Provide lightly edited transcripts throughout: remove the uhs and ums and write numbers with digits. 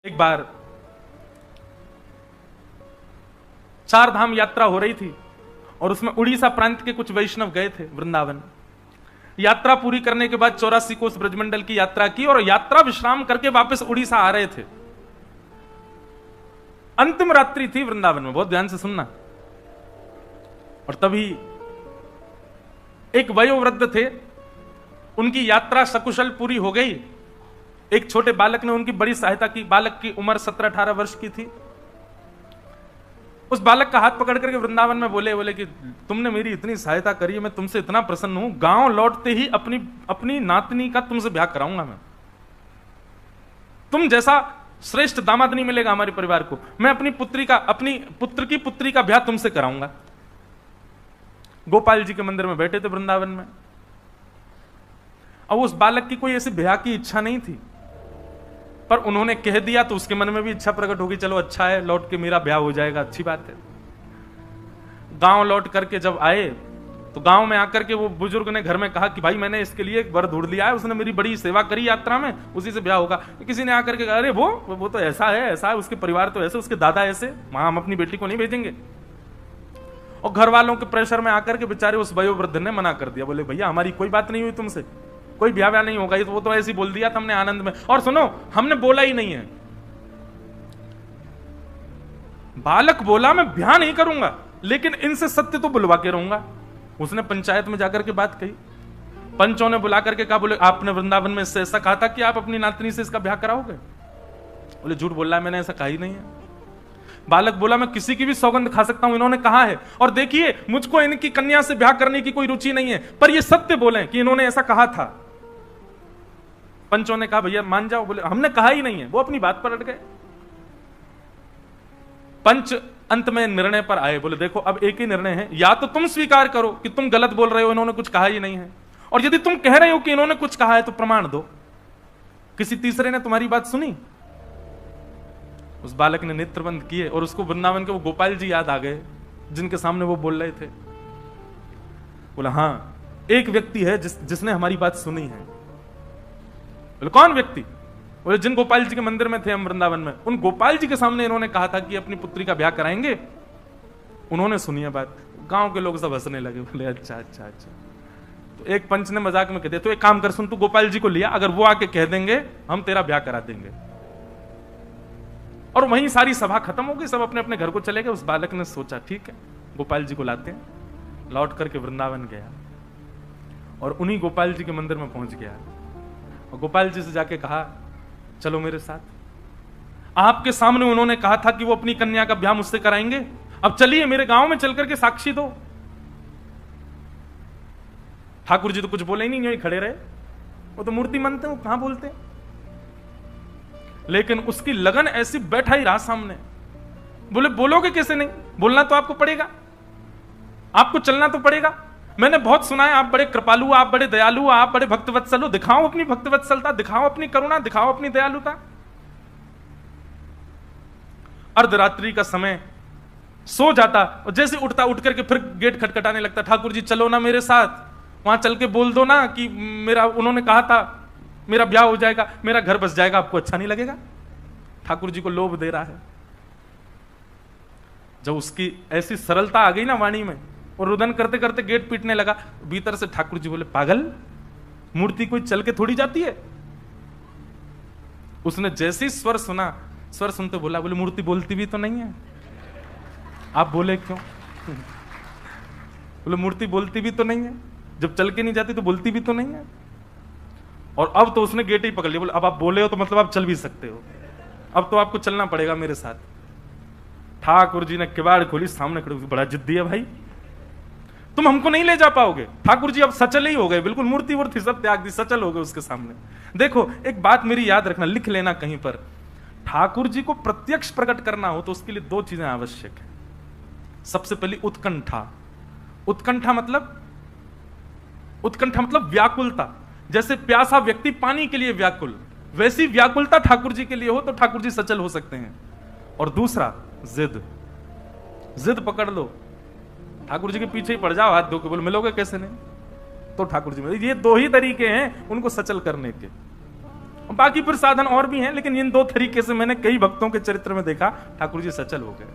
एक बार चार धाम यात्रा हो रही थी और उसमें उड़ीसा प्रांत के कुछ वैष्णव गए थे वृंदावन। यात्रा पूरी करने के बाद 84 कोस ब्रजमंडल की यात्रा की और यात्रा विश्राम करके वापस उड़ीसा आ रहे थे। अंतिम रात्रि थी वृंदावन में, बहुत ध्यान से सुनना। और तभी एक वयोवृद्ध थे, उनकी यात्रा सकुशल पूरी हो गई। एक छोटे बालक ने उनकी बड़ी सहायता की। बालक की उम्र 17-18 वर्ष की थी। उस बालक का हाथ पकड़ करके वृंदावन में बोले कि तुमने मेरी इतनी सहायता करी, मैं तुमसे इतना प्रसन्न हूं, गांव लौटते ही अपनी नातनी का तुमसे ब्याह कराऊंगा मैं। तुम जैसा श्रेष्ठ दामाद नहीं मिलेगा हमारे परिवार को। मैं अपनी पुत्र की पुत्री का ब्याह तुमसे कराऊंगा। गोपाल जी के मंदिर में बैठे थे वृंदावन में। अब उस बालक की कोई ऐसी ब्याह की इच्छा नहीं थी, पर उन्होंने कह दिया तो उसके मन में भी इच्छा प्रकट होगी, चलो अच्छा है, लौट के मेरा ब्याह हो जाएगा, अच्छी बात है। गांव लौट करके जब आए तो गांव में आकर के वो बुजुर्ग ने घर में कहा कि भाई मैंने इसके लिए एक वर ढूंढ लिया है, उसने मेरी बड़ी सेवा करी यात्रा में, उसी से ब्याह होगा। किसी ने आकर के कहा अरे वो तो ऐसा है, उसके परिवार तो ऐसे, उसके दादा ऐसे, वहां हम अपनी बेटी को नहीं भेजेंगे। और घर वालों के प्रेशर में आकर के बेचारे उस वयोवृद्ध ने मना कर दिया। बोले भैया हमारी कोई बात नहीं हुई तुमसे, कोई ब्याह नहीं होगा, वो तो ऐसे ही बोल दिया था हमने आनंद में। और सुनो, हमने बोला ही नहीं है। बालक बोला मैं ब्याह नहीं करूंगा, लेकिन इनसे सत्य तो बुलवा के रहूंगा। उसने पंचायत में जाकर के बात कही। पंचों ने बुला करके कहा, बोले आपने वृंदावन में इससे ऐसा कहा था कि आप अपनी नातनी से इसका ब्याह कराओगे? बोले झूठ बोल रहा है, मैंने ऐसा कहा ही नहीं है। बालक बोला मैं किसी की भी सौगंध खा सकता हूं, इन्होंने कहा है, और देखिए मुझको इनकी कन्या से ब्याह करने की कोई रुचि नहीं है, पर ये सत्य बोले कि इन्होंने ऐसा कहा था। पंचों ने कहा भैया मान जाओ। बोले हमने कहा ही नहीं है। वो अपनी बात पर अड़ गए। पंच अंत में निर्णय पर आए। बोले देखो अब एक ही निर्णय है, या तो तुम स्वीकार करो कि तुम गलत बोल रहे हो, इन्होंने कुछ कहा ही नहीं है, और यदि तुम कह रहे हो कि इन्होंने कुछ कहा है तो प्रमाण दो। किसी तीसरे ने तुम्हारी बात सुनी? उस बालक ने नेत्र बंद किए और उसको वृंदावन के वो गोपाल जी याद आ गए जिनके सामने वो बोल रहे थे। बोला हाँ एक व्यक्ति है जिसने हमारी बात सुनी है। बोले कौन व्यक्ति? बोले जिन गोपाल जी के मंदिर में थे हम वृंदावन में, उन गोपाल जी के सामने इन्होंने कहा था कि अपनी पुत्री का ब्याह कराएंगे, उन्होंने सुनी है बात। गांव के लोग सब हंसने लगे। बोले अच्छा अच्छा अच्छा। तो एक पंच ने मजाक में कह दिया तो एक काम कर, सुन तू गोपाल जी को लिया, अगर वो आके कह देंगे हम तेरा ब्याह करा देंगे। और वहीं सारी सभा खत्म हो गई, सब अपने अपने घर को चले गए। उस बालक ने सोचा ठीक है गोपाल जी को लाते हैं। लौट करके वृंदावन गया और उन्हीं गोपाल जी के मंदिर में पहुंच गया और गोपाल जी से जाके कहा चलो मेरे साथ। आपके सामने उन्होंने कहा था कि वो अपनी कन्या का ब्याह मुझसे कराएंगे, अब चलिए मेरे गांव में चल करके साक्षी दो। ठाकुर जी तो कुछ बोले ही नहीं, यहीं खड़े रहे। वो तो मूर्ति मानते हैं, वो कहां बोलते हैं। लेकिन उसकी लगन ऐसी, बैठा ही रहा सामने। बोले बोलोगे कैसे नहीं? बोलना तो आपको पड़ेगा, आपको चलना तो पड़ेगा। मैंने बहुत सुना है आप बड़े कृपालु, आप बड़े दयालु, आप बड़े भक्तवत्सल हो। दिखाओ अपनी भक्तवत्सलता, दिखाओ अपनी करुणा, दिखाओ अपनी दयालुता। अर्धरात्रि का समय, सो जाता और जैसे उठता, उठ करके फिर गेट खटखटाने लगता। ठाकुर जी चलो ना मेरे साथ, वहां चल के बोल दो ना कि मेरा, उन्होंने कहा था मेरा ब्याह हो जाएगा, मेरा घर बस जाएगा, आपको अच्छा नहीं लगेगा? ठाकुर जी को लोभ दे रहा है। जब उसकी ऐसी सरलता आ गई ना वाणी में, और रुदन करते करते गेट पीटने लगा, भीतर से ठाकुर जी बोले पागल, मूर्ति कोई चल के थोड़ी जाती है। उसने जैसे ही स्वर सुना, स्वर सुनते बोला, बोले मूर्ति बोलती भी तो नहीं है। आप बोले क्यों? बोले मूर्ति बोलती भी तो नहीं है, जब चल के नहीं जाती तो बोलती भी तो नहीं है। और अब तो उसने गेट ही पकड़ लिया। बोले अब आप बोले हो तो मतलब आप चल भी सकते हो, अब तो आपको चलना पड़ेगा मेरे साथ। ठाकुर जी ने किवाड़ खोली, सामने खड़े, बड़ा जिद्दी है भाई, तुम हमको नहीं ले जा पाओगे। ठाकुर जी अब सचल ही हो गए, बिल्कुल मूर्ति वूर्ति सब त्याग दी, सचल हो गए उसके सामने। देखो एक बात मेरी याद रखना, लिख लेना कहीं पर, ठाकुर जी को प्रत्यक्ष प्रकट करना हो तो उसके लिए दो चीजें आवश्यक है। सबसे पहली उत्कंठा। उत्कंठा मतलब व्याकुलता। जैसे प्यासा व्यक्ति पानी के लिए व्याकुल, वैसी व्याकुलता ठाकुर जी के लिए हो तो ठाकुर जी सचल हो सकते हैं। और दूसरा जिद पकड़ लो, ठाकुर जी के पीछे ही पड़ जाओ हाथ धो के, बोले मिलोगे कैसे नहीं, तो ठाकुर जी में ये दो ही तरीके हैं उनको सचल करने के। बाकी फिर साधन और भी हैं, लेकिन इन 2 तरीके से मैंने कई भक्तों के चरित्र में देखा ठाकुर जी सचल हो गए।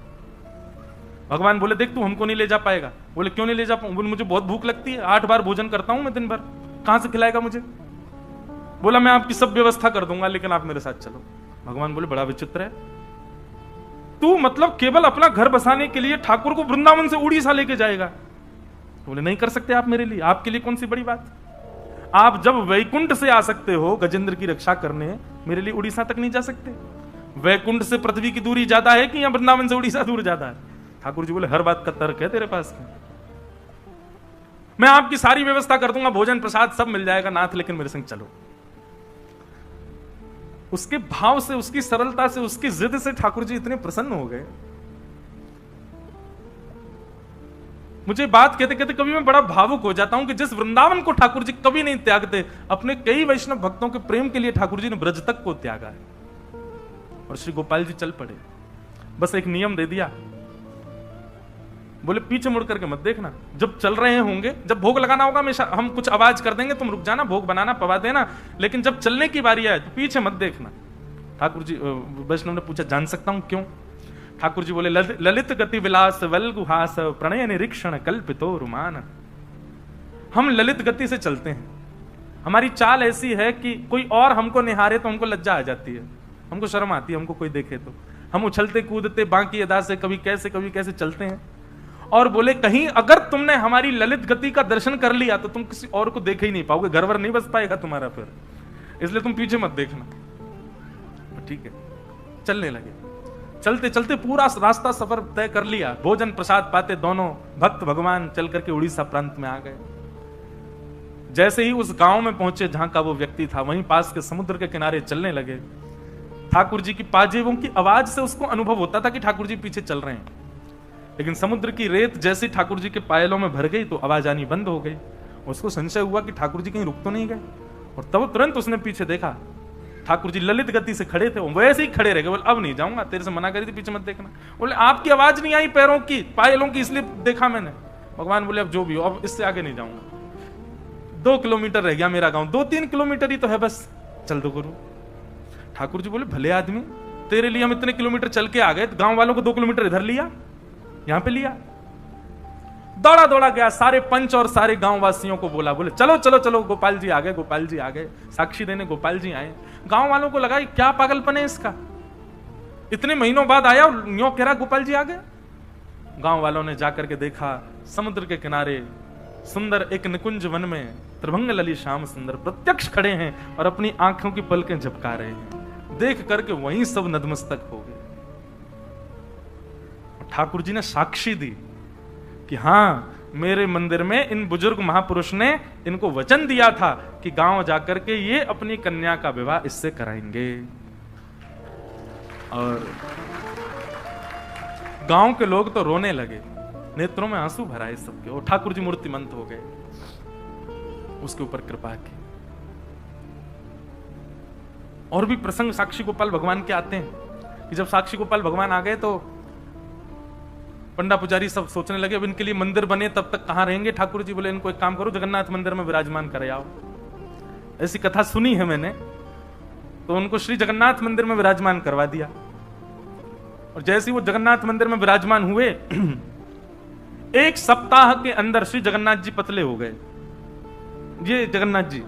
भगवान बोले देख तू हमको नहीं ले जा पाएगा। बोले क्यों नहीं ले जा पाऊं? बोले मुझे बहुत भूख लगती है, 8 बार भोजन करता हूं मैं दिन भर, कहां से खिलाएगा मुझे? बोला मैं आपकी सब व्यवस्था कर दूंगा, लेकिन आप मेरे साथ चलो। भगवान बोले बड़ा विचित्र है, तू मतलब केवल अपना घर बसाने के लिए ठाकुर को वृंदावन से उड़ीसा लेके जाएगा? बोले नहीं कर सकते आप मेरे लिए, आपके लिए कौन सी बड़ी बात। आप जब वैकुंठ से आ सकते हो गजेंद्र की रक्षा करने, मेरे लिए उड़ीसा तक नहीं जा सकते? वैकुंठ से पृथ्वी की दूरी ज्यादा है कि या वृंदावन से उड़ीसा दूर ज्यादा है? ठाकुर जी बोले हर बात का तर्क है तेरे पास में, मैं आपकी सारी व्यवस्था कर दूंगा, भोजन प्रसाद सब मिल जाएगा नाथ, लेकिन मेरे संग चलो। उसके भाव से, उसकी सरलता से, उसकी जिद से ठाकुर जी इतने प्रसन्न हो गए। मुझे बात कहते कहते कभी मैं बड़ा भावुक हो जाता हूं कि जिस वृंदावन को ठाकुर जी कभी नहीं त्यागते, अपने कई वैष्णव भक्तों के प्रेम के लिए ठाकुर जी ने ब्रज तक को त्यागा है। और श्री गोपाल जी चल पड़े। बस एक नियम दे दिया, बोले पीछे मुड़ करके मत देखना, जब चल रहे होंगे, जब भोग लगाना होगा हमेशा हम कुछ आवाज कर देंगे, तुम रुक जाना, भोग बनाना पवा देना, लेकिन जब चलने की बारी आए तो पीछे मत देखना। ठाकुर जी, वैष्णव ने पूछा जान सकता हूं क्यों? ठाकुर जी बोले ललित गति विलास वल्गुहास प्रणय निरीक्षण कल्पितो रुमान। हम ललित गति से चलते हैं, हमारी चाल ऐसी है कि कोई और हमको निहारे तो हमको लज्जा आ जाती है, हमको शर्म आती है, हमको कोई देखे तो हम उछलते कूदते बाकी अदा से कभी कैसे चलते हैं। और बोले कहीं अगर तुमने हमारी ललित गति का दर्शन कर लिया तो तुम किसी और को देख ही नहीं पाओगे, घरवर नहीं बस पाएगा तुम्हारा फिर, इसलिए तुम पीछे मत देखना। ठीक है, चलने लगे। चलते चलते पूरा रास्ता सफर तय कर लिया, भोजन प्रसाद पाते दोनों भक्त भगवान चल करके उड़ीसा प्रांत में आ गए। जैसे ही उस गांव में पहुंचे जहां का वो व्यक्ति था, वहीं पास के समुद्र के किनारे चलने लगे। ठाकुर जी की पाजेबों की आवाज से उसको अनुभव होता था कि ठाकुर जी पीछे चल रहे हैं, लेकिन समुद्र की रेत जैसी ठाकुर जी के पायलों में भर गई तो आवाज आनी बंद हो गई। उसको संशय हुआ कि ठाकुर जी कहीं रुक तो नहीं गए, और तब तुरंत उसने पीछे देखा, ठाकुर जी ललित गति से खड़े थे, वैसे ही खड़े रह गए। बोले अब नहीं जाऊंगा, तेरे से मना करी थी पीछे मत देखना। बोले आपकी आवाज नहीं आई पैरों की, पायलों की, इसलिए देखा मैंने। भगवान बोले अब जो भी हो, अब इससे आगे नहीं जाऊंगा, 2 किलोमीटर रह गया मेरा गांव, 2-3 किलोमीटर ही तो है बस, चल दो गुरु। ठाकुर जी बोले भले आदमी, तेरे लिए हम इतने किलोमीटर चल के आ गए, गांव वालों को 2 किलोमीटर इधर लिया, यहां पे लिया। दौड़ा दौड़ा गया, सारे पंच और सारे गांव वासियों को बोला, बोले चलो चलो चलो, गोपाल जी आ गए, गोपाल जी आ गए, साक्षी देने गोपाल जी आए। गांव वालों को लगा क्या पागलपन है इसका, इतने महीनों बाद आया और यूं कह रहा गोपाल जी आ गए। गांव वालों ने जाकर के देखा, समुद्र के किनारे सुंदर एक निकुंज वन में त्रिभंग लली श्याम सुंदर प्रत्यक्ष खड़े हैं और अपनी आंखों की पलकें झपका रहे हैं। देख करके वहीं सब नतमस्तक हो गए। ठाकुर जी ने साक्षी दी कि हाँ, मेरे मंदिर में इन बुजुर्ग महापुरुष ने इनको वचन दिया था कि गांव जाकर के ये अपनी कन्या का विवाह इससे कराएंगे। और गांव के लोग तो रोने लगे, नेत्रों में आंसू भराए सबके, और ठाकुर जी मूर्तिमंत हो गए, उसके ऊपर कृपा की। और भी प्रसंग साक्षी गोपाल भगवान के आते हैं कि जब साक्षी गोपाल भगवान आ गए तो पंडा पुजारी सब सोचने लगे अब इनके लिए मंदिर बने तब तक कहां रहेंगे। ठाकुर जी बोले इनको एक काम करो, जगन्नाथ मंदिर में विराजमान करे आओ। ऐसी कथा सुनी है मैंने, तो उनको श्री जगन्नाथ मंदिर में विराजमान करवा दिया। और जैसे ही वो जगन्नाथ मंदिर में विराजमान हुए, 1 सप्ताह के अंदर श्री जगन्नाथ जी पतले हो गए। ये जगन्नाथ जी,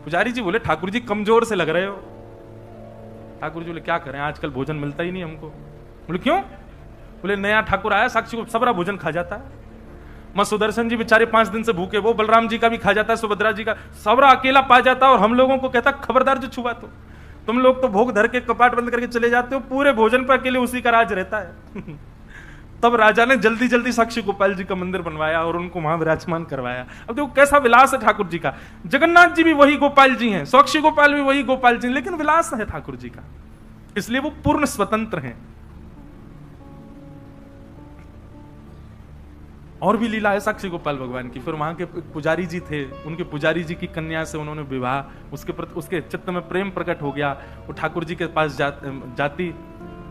पुजारी जी बोले ठाकुर जी कमजोर से लग रहे हो। ठाकुर जी बोले क्या करें, आजकल भोजन मिलता ही नहीं हमको। बोले क्यों? बोले नया ठाकुर आया, साक्षी को सबरा भोजन खा जाता है। मां सुदर्शन जी बेचारे 5 दिन से भूखे, वो बलराम जी का भी खा जाता है, सुभद्रा जी का, सबरा अकेला पा जाता है, और हम लोगों को कहता खबरदार जो छुआ तो तुम लोग तो भोग धर के कपाट बंद करके चले जाते हो, पूरे भोजन पर अकेले उसी का राज रहता है। तब राजा ने जल्दी जल्दी साक्षी गोपाल जी का मंदिर बनवाया और उनको वहां विराजमान करवाया। अब देखो कैसा विलास है ठाकुर जी का। जगन्नाथ जी भी वही गोपाल जी हैं, साक्षी गोपाल भी वही गोपाल जी, लेकिन विलास है ठाकुर जी का, इसलिए वो पूर्ण स्वतंत्र हैं। और भी लीला है साक्षी गोपाल भगवान की। फिर वहां के पुजारी जी थे, उनके पुजारी जी की कन्या से उन्होंने विवाह, उसके चित्त में प्रेम प्रकट हो गया। वो ठाकुर जी के पास जाती,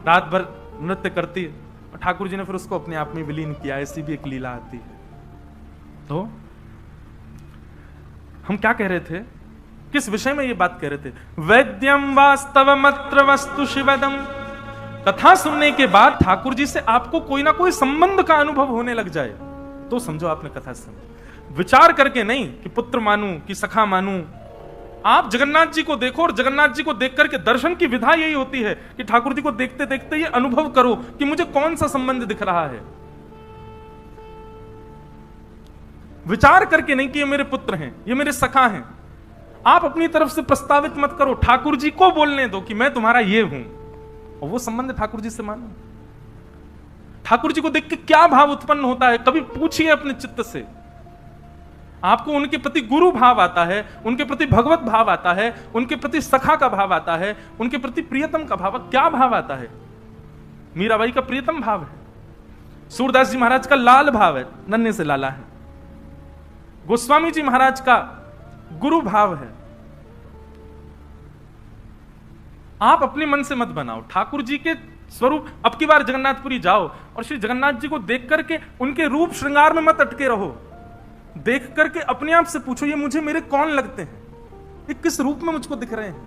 रात भर नृत्य करती, और ठाकुर जी ने फिर उसको अपने आप में विलीन किया। ऐसी भी एक लीला आती है। तो हम क्या कह रहे थे किस विषय में ये बात कह रहे थे? वैद्यम वास्तवमत्र वस्तु शिवदम। कथा सुनने के बाद ठाकुर जी से आपको कोई ना कोई संबंध का अनुभव होने लग जाए तो समझो आपने कथा सुनी। विचार करके नहीं कि पुत्र मानूं कि सखा मानूं। आप जगन्नाथ जी को देखो और जगन्नाथ जी को देख करके दर्शन की विधा यही होती है कि ठाकुर जी को देखते देखते ये अनुभव करो कि मुझे कौन सा संबंध दिख रहा है। विचार करके नहीं कि ये मेरे पुत्र हैं, ये मेरे सखा हैं। आप अपनी तरफ से प्रस्तावित मत करो, ठाकुर जी को बोलने दो कि मैं तुम्हारा ये हूं, और वो संबंध ठाकुर जी से मानो। ठाकुर जी को देख के क्या भाव उत्पन्न होता है, कभी पूछिए अपने चित्त से। आपको उनके प्रति गुरु भाव आता है, उनके प्रति भगवत भाव आता है, उनके प्रति सखा का भाव आता है, उनके प्रति प्रियतम का भाव, क्या भाव आता है? मीराबाई का प्रियतम भाव है, सूरदास जी महाराज का लाल भाव है, नन्हे से लाला है, गोस्वामी जी महाराज का गुरु भाव है। आप अपने मन से मत बनाओ, ठाकुर जी के स्वरूप। अब की बार जगन्नाथपुरी जाओ और श्री जगन्नाथ जी को देख करके उनके रूप श्रृंगार में मत अटके रहो। देख करके अपने आप से पूछो, ये मुझे मेरे कौन लगते हैं, ये किस रूप में मुझको दिख रहे हैं,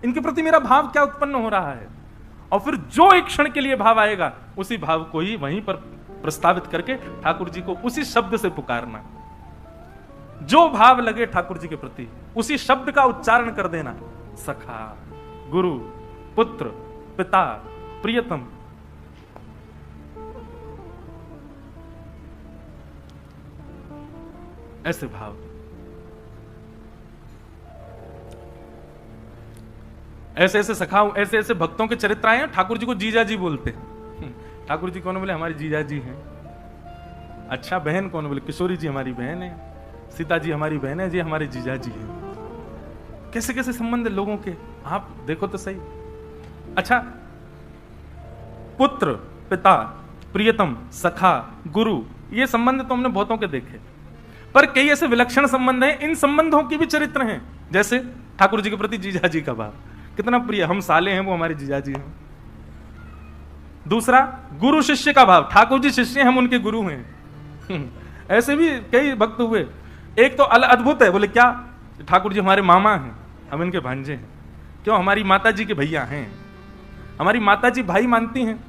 इनके प्रति मेरा भाव क्या उत्पन्न हो रहा है। और फिर जो एक क्षण के लिए भाव आएगा उसी भाव को ही वहीं पर प्रस्तावित करके ठाकुर जी को उसी शब्द से पुकारना। जो भाव लगे ठाकुर जी के प्रति उसी शब्द का उच्चारण कर देना। सखा, गुरु, पुत्र, पिता, प्रियतम। ऐसे भाव, ऐसे ऐसे सखाओ, ऐसे ऐसे भक्तों के चरित्र आए हैं। ठाकुर जी को जीजा जी बोलते हैं। ठाकुर जी कौन? बोले हमारी जीजा जी हैं। अच्छा, बहन कौन? बोले किशोरी जी हमारी बहन है, सीता जी हमारी बहन है, जी हमारे जीजा जी हैं। कैसे कैसे संबंध लोगों के, आप देखो तो सही। अच्छा, पुत्र, पिता, प्रियतम, सखा, गुरु, ये संबंध तो हमने बहुतों के देखे, पर कई ऐसे विलक्षण संबंध हैं, इन संबंधों की भी चरित्र हैं। जैसे ठाकुर जी के प्रति जीजा जी का भाव कितना प्रिय, हम साले हैं, वो हमारे जीजा जी हैं। दूसरा, गुरु शिष्य का भाव, ठाकुर जी शिष्य हैं, हम उनके गुरु हैं। ऐसे भी कई भक्त हुए। एक तो अद्भुत है, बोले क्या? ठाकुर जी हमारे मामा हैं, हम इनके भांजे हैं। क्यों? हमारी माता जी के भैया हैं, हमारी माता जी भाई मानती हैं।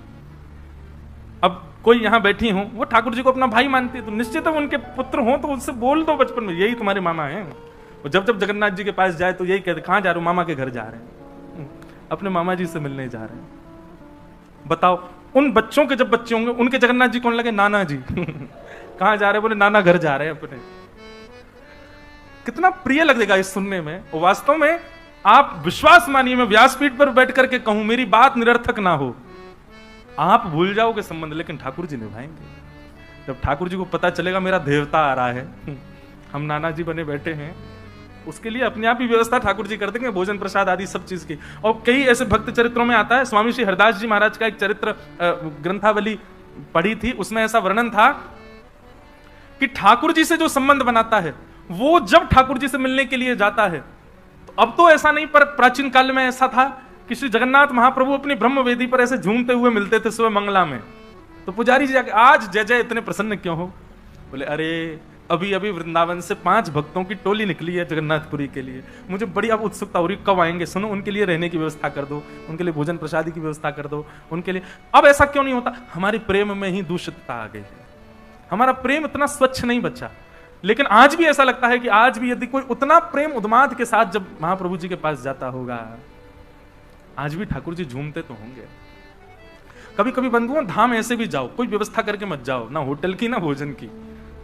अब कोई यहां बैठी हो, वो ठाकुर जी को अपना भाई मानती है, तो निश्चित है उनके पुत्र हो तो उनसे बोल दो बचपन में, यही तुम्हारे मामा हैं। वो जब जब जगन्नाथ जी के पास जाए तो यही कहते, कहां जा रहे हो? मामा के घर जा रहे हैं, अपने मामा जी से मिलने जा रहे हैं। बताओ, उन बच्चों के जब बच्चे होंगे उनके जगन्नाथ जी कौन लगे? नाना जी। कहां जा रहे? बोले नाना घर जा रहे हैं अपने। कितना प्रिय लगेगा इस सुनने में। वास्तव में आप विश्वास मानिए, मैं व्यासपीठ पर बैठ करके कहूं, मेरी बात निरर्थक ना हो, आप भूल जाओगे संबंध, लेकिन ठाकुर जी निभाएंगे। जब ठाकुर जी को पता चलेगा मेरा देवता आ रहा है, हम नाना जी बने बैठे हैं, उसके लिए अपने आप ही व्यवस्था ठाकुर जी कर देंगे, भोजन प्रसाद आदि सब चीज की। और कई ऐसे भक्त चरित्रों में आता है, स्वामी श्री हरदास जी महाराज का एक चरित्र ग्रंथावली पढ़ी थी, उसमें ऐसा वर्णन था कि ठाकुर जी से जो संबंध बनाता है वो जब ठाकुर जी से मिलने के लिए जाता है, तो अब तो ऐसा नहीं, पर प्राचीन काल में ऐसा था कि श्री जगन्नाथ महाप्रभु अपनी ब्रह्म वेदी पर ऐसे झूमते हुए मिलते थे सुबह मंगला में। तो पुजारी जी जाके, आज जय जय इतने प्रसन्न क्यों हो? बोले अरे अभी अभी वृंदावन से 5 भक्तों की टोली निकली है जगन्नाथपुरी के लिए, मुझे बड़ी अब उत्सुकता हो रही, कब आएंगे? सुनो, उनके लिए रहने की व्यवस्था कर दो, उनके लिए भोजन प्रसादी की व्यवस्था कर दो, उनके लिए। अब ऐसा क्यों नहीं होता? हमारे प्रेम में ही दूषितता आ गई है, हमारा प्रेम इतना स्वच्छ नहीं बचा। लेकिन आज भी ऐसा लगता है कि आज भी यदि कोई उतना प्रेम उन्माद के साथ जब महाप्रभु जी के पास जाता होगा, आज भी ठाकुर जी झूमते तो होंगे। कभी कभी बंधुओं, धाम ऐसे भी जाओ, कोई व्यवस्था करके मत जाओ, ना होटल की ना भोजन की,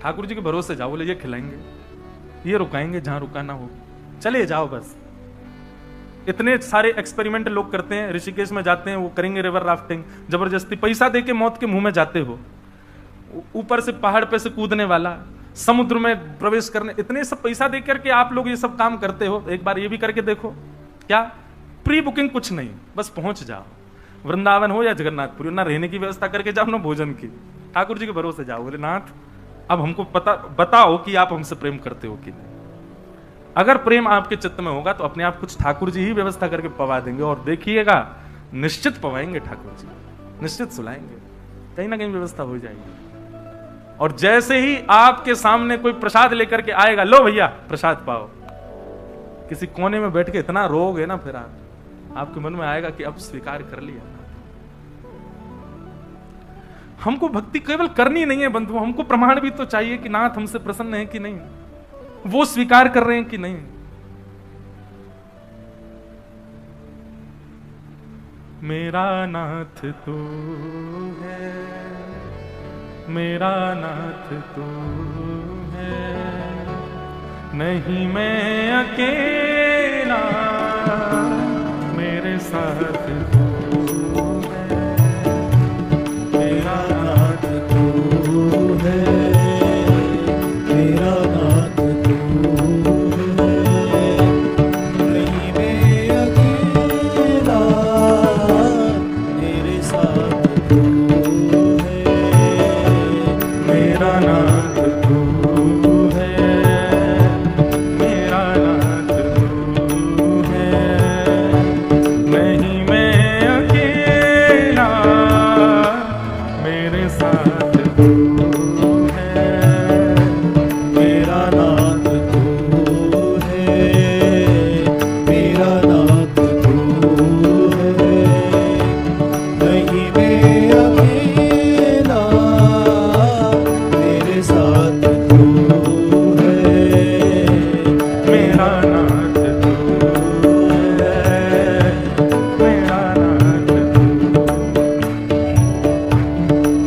ठाकुर जी के भरोसे जाओ। बोले ये खिलाएंगे, ये रुकाएंगे, जहां रुकाना हो चले जाओ बस। इतने सारे एक्सपेरिमेंट लोग करते हैं, ऋषिकेश में जाते हैं, वो करेंगे रिवर राफ्टिंग, जबरदस्ती पैसा देके मौत के मुंह में जाते हो, ऊपर से पहाड़ पे से कूदने वाला, समुद्र में प्रवेश करने, इतने सब पैसा दे करके आप लोग ये सब काम करते हो। एक बार ये भी करके देखो, क्या प्री बुकिंग कुछ नहीं, बस पहुंच जाओ, वृंदावन हो या जगन्नाथपुरी, ना रहने की व्यवस्था करके जाओ ना भोजन की, ठाकुर जी के भरोसे जाओ। बोले नाथ अब हमको बताओ कि आप हमसे प्रेम करते हो कि नहीं। अगर प्रेम आपके चित्त में होगा तो अपने आप कुछ ठाकुर जी ही व्यवस्था करके पवा देंगे, और देखिएगा निश्चित पवाएंगे ठाकुर जी, निश्चित सुलाएंगे, कहीं ना कहीं व्यवस्था हो जाएगी। और जैसे ही आपके सामने कोई प्रसाद लेकर के आएगा, लो भैया प्रसाद पाओ, किसी कोने में बैठ के इतना रोओगे ना, फिर आपके मन में आएगा कि अब स्वीकार कर लिया। हमको भक्ति केवल करनी नहीं है बंधु, हमको प्रमाण भी तो चाहिए कि नाथ हमसे प्रसन्न है कि नहीं, वो स्वीकार कर रहे हैं कि नहीं। मेरा नाथ तू है, मेरा नाथ तू है, नहीं मैं अकेला, मेरे साथ तू है। मेरा नाथ तू है, मेरा नाथ तू है, नहीं मैं अकेला, मेरे साथ तू है। मेरा नाथ तू है, मेरा नाथ तू है, नहीं मैं अकेला, मेरे साथ तू है। मेरा नाथ तू है, मेरा नाथ तू है, नहीं मैं अकेला, मेरे साथ तू है। मेरा नाथ तू है, मेरा नाथ तू।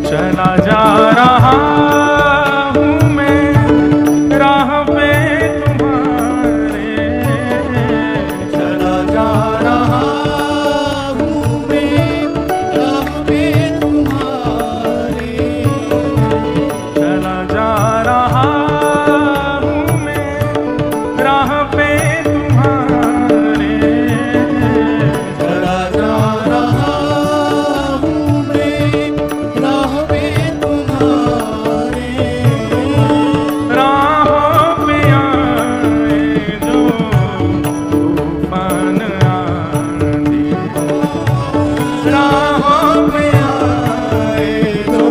चला जा रहा हूँ मैं राह पे तुम्हारे, चला जा रहा हूँ मैं राह पे तुम्हारे, चला जा रहा हूँ मैं राह पे तुम्हारे, चला जा रहा हूँ मैं राह पे तुम्हारे। राह पे आए जो तूफान आंधी, राह पे आए जो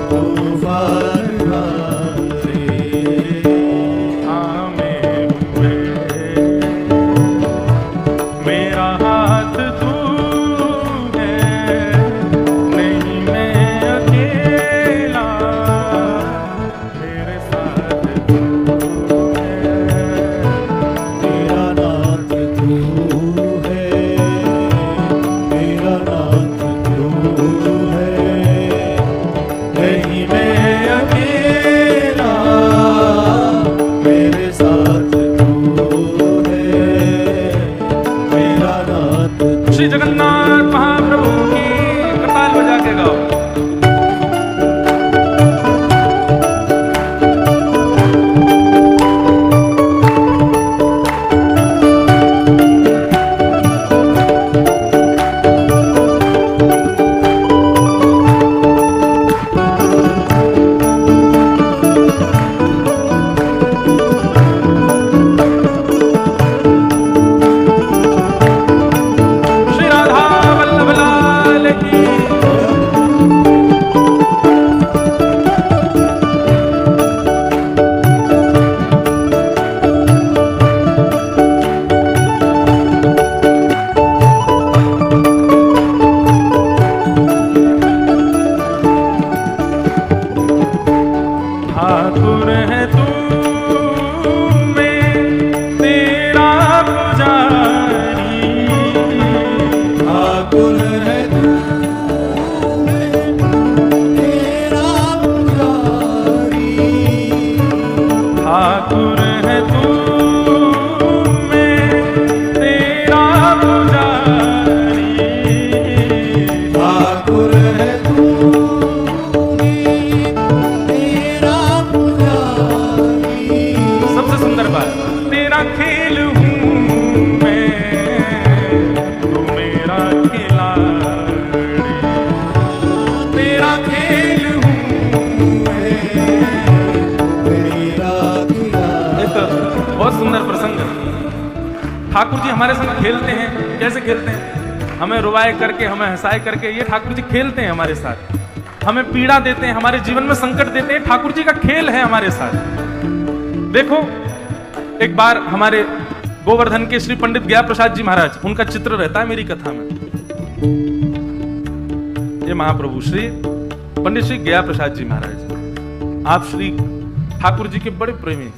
तूफान आंधी, थामे हुए मेरा हाथ तू है, नहीं मैं अकेला, मेरे साथ तू है। मेरा नाथ तू है, मेरा नाथ तू है, नहीं मैं अकेला, मेरे साथ तू है। मेरा नाथ श्री जगन्नाथ महाप्रभु की करताल बजा के गाओ। श्री राधा वल्लभ लाल की। ठाकुर है तू मैं तेरा पुजारी, ठाकुर है तू मैं तेरा पुजारी, ठाकुर है तू मैं तेरा पुजारी, ठाकुर है तू सबसे सुंदर बात, तेरा खेल हूँ मैं, तू मेरा खिलाड़ी, तेरा खेल हूँ मैं, मेरा खिलाड़ी। एक बहुत सुंदर प्रसंग है। ठाकुर जी हमारे संग खेलते हैं। कैसे खेलते हैं? हमें रुवाए करके, हमें हंसाए करके, ये ठाकुर जी खेलते हैं हमारे साथ। हमें पीड़ा देते हैं, हमारे जीवन में संकट देते हैं। ठाकुर जी का खेल है हमारे साथ। देखो, एक बार हमारे गोवर्धन के श्री पंडित गया प्रसाद जी महाराज, उनका चित्र रहता है मेरी कथा में। ये महाप्रभु श्री पंडित श्री गया प्रसाद जी महाराज, आप श्री ठाकुर जी के बड़े प्रेमी।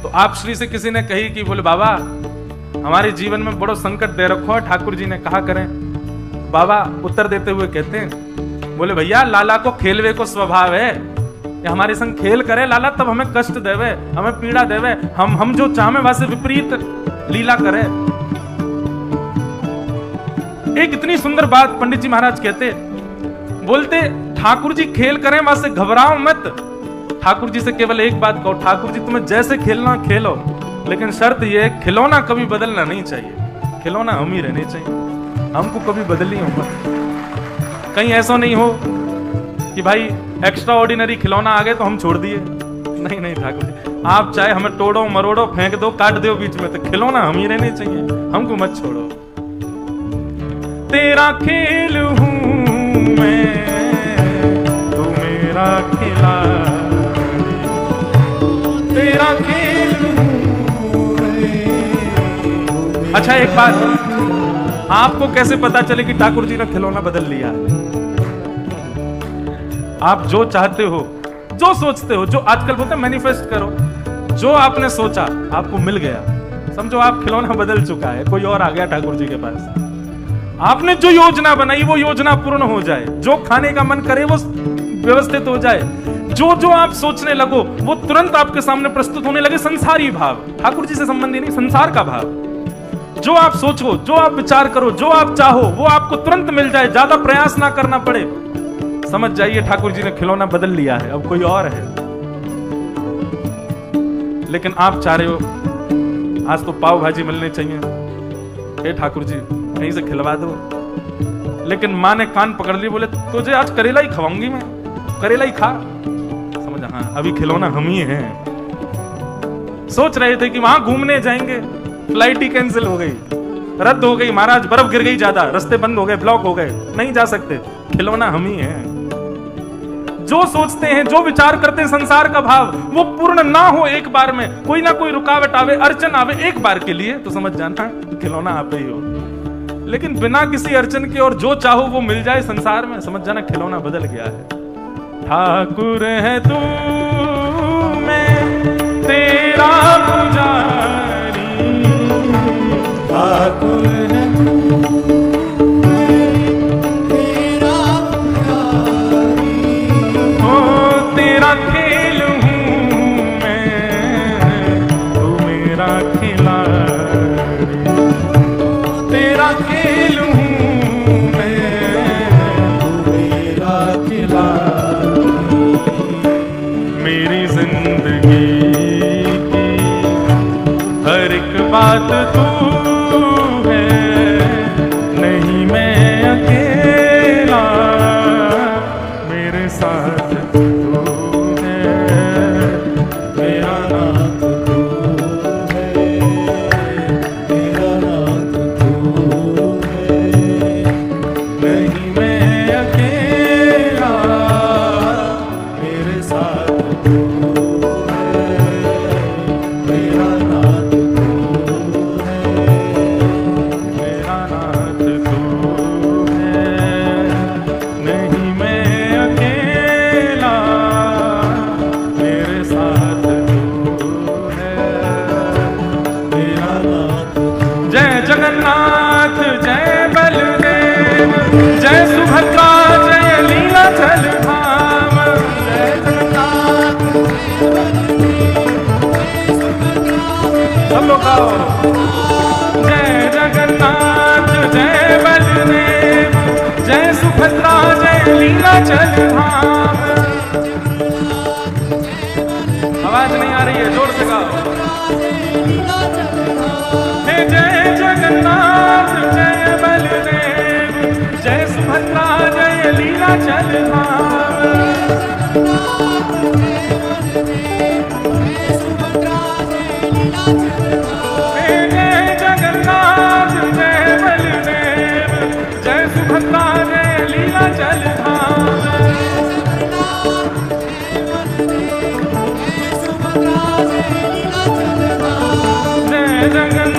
तो आप श्री से किसी ने कही कि बोले बाबा हमारे जीवन में बड़ो संकट दे रखो है। ठाकुर जी ने कहा करें। बाबा उत्तर देते हुए कहते हैं, बोले भैया लाला को खेलवे को स्वभाव है, ये हमारे संग खेल करे लाला तब हमें कष्ट देवे, हमें पीड़ा देवे, हम जो चाहे वहां से विपरीत लीला करे। एक इतनी सुंदर बात पंडित जी महाराज कहते, बोलते ठाकुर जी खेल करें वहां से घबराओ मत। ठाकुर जी से केवल एक बात कहो, ठाकुर जी तुम्हें जैसे खेलना खेलो, लेकिन शर्त यह है खिलौना कभी बदलना नहीं चाहिए, खिलौना हम ही रहने चाहिए, हमको कभी बदल नहीं होगा। कहीं ऐसा नहीं हो कि भाई एक्स्ट्रा ऑर्डिनरी खिलौना आ गए तो हम छोड़ दिए, नहीं नहीं ठाकुर जी आप चाहे हमें तोड़ो मरोड़ो फेंक दो काट दो बीच में, तो खिलौना हम ही रहने चाहिए, हमको मत छोड़ो। तेरा खेल हूं मैं तू मेरा खिलाड़ी, तेरा खेल हूं मैं। अच्छा एक बात, आपको कैसे पता चले कि ठाकुर जी ने खिलौना बदल लिया? आप जो चाहते हो, जो सोचते हो, जो आजकल बोलते हैं मैनिफेस्ट करो, जो आपने सोचा आपको मिल गया, समझो आप खिलौना बदल चुका है, कोई और आ गया ठाकुर जी के पास। आपने जो योजना बनाई वो योजना पूर्ण हो जाए, जो खाने का मन करे वो व्यवस्थित हो जाए, जो जो आप सोचने लगो वो तुरंत आपके सामने प्रस्तुत होने लगे। संसारी भाव, ठाकुर जी से संबंधी नहीं, संसार का भाव। जो आप सोचो, जो आप विचार करो, जो आप चाहो वो आपको तुरंत मिल जाए, ज्यादा प्रयास ना करना पड़े। समझ जाइए ठाकुर जी ने खिलौना बदल लिया है, अब कोई और है। लेकिन आप चाह रहे हो आज तो पाव भाजी मिलनी चाहिए, हे ठाकुर जी कहीं से खिलवा दो। लेकिन माँ ने कान पकड़ ली, बोले तुझे आज करेला ही खवाऊंगी मैं, करेला ही खा। समझ, हाँ अभी खिलौना हम ही हैं। सोच रहे थे कि वहां घूमने जाएंगे, फ्लाइट ही कैंसिल हो गई, रद्द हो गई, महाराज बर्फ गिर गई ज्यादा, रास्ते बंद हो गए, ब्लॉक हो गए, नहीं जा सकते, खिलौना हम ही हैं। जो सोचते हैं, जो विचार करते हैं, संसार का भाव वो पूर्ण ना हो एक बार में, कोई ना कोई रुकावट आवे, अड़चन आवे एक बार के लिए, तो समझ जाना खिलौना आप ही हो। लेकिन बिना किसी अड़चन के और जो चाहो वो मिल जाए संसार में, समझ जाना खिलौना बदल गया है। ठाकुर है तू मैं तेरा पुजारी, ठाकुर है तेरा खेल हूं मैं तू मेरा खिलाड़ी, तेरा खेल हूं मैं तू मेरा खिलाड़ी। मेरी जिंदगी की हर एक बात तू है, नहीं मैं अकेला, मेरे साथ जय जगन्नाथ जय बलदेव, जय सुभद्रा जय लीलाचल धाम। आवाज नहीं आ रही है, जोर से गाओ। जय जगन्नाथ जय बलदेव, जय सुभद्रा जय लीलाचल धाम। जय जगन्नाथ जय बलदेव, जय सुभद्रा जय लीलाचल धाम। जय जगन्नाथ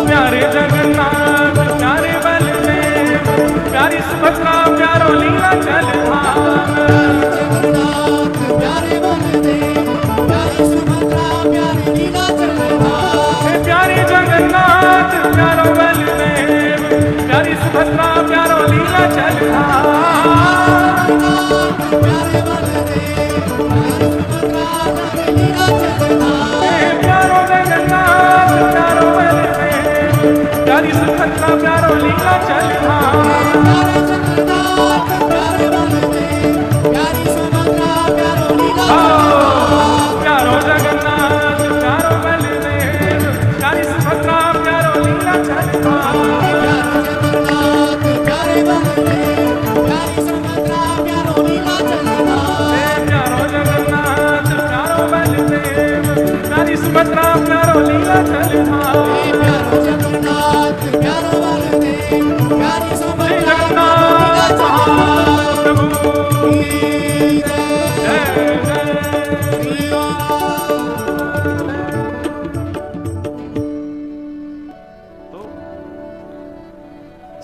प्यारे जगन्नाथ प्यारे बलदेव प्यारी सुभद्रा प्यारो लीला चल प्यारे जगन्नाथ प्यारो बलदेव प्यारी सुभद्रा प्यारो लीला चल प्यारो जगन्नाथ प्यारो बलदेव प्यारी सुभद्रा प्यारो लीला चल प्यारो जगन्नाथ प्यारो बलदेव प्यारी सुभद्रा प्यारो लीला चल प्यारो जगन्नाथ प्यारो बलदेव प्यारी सुभद्रा प्यारो लीला चल जगन्नाथ महाप्रभु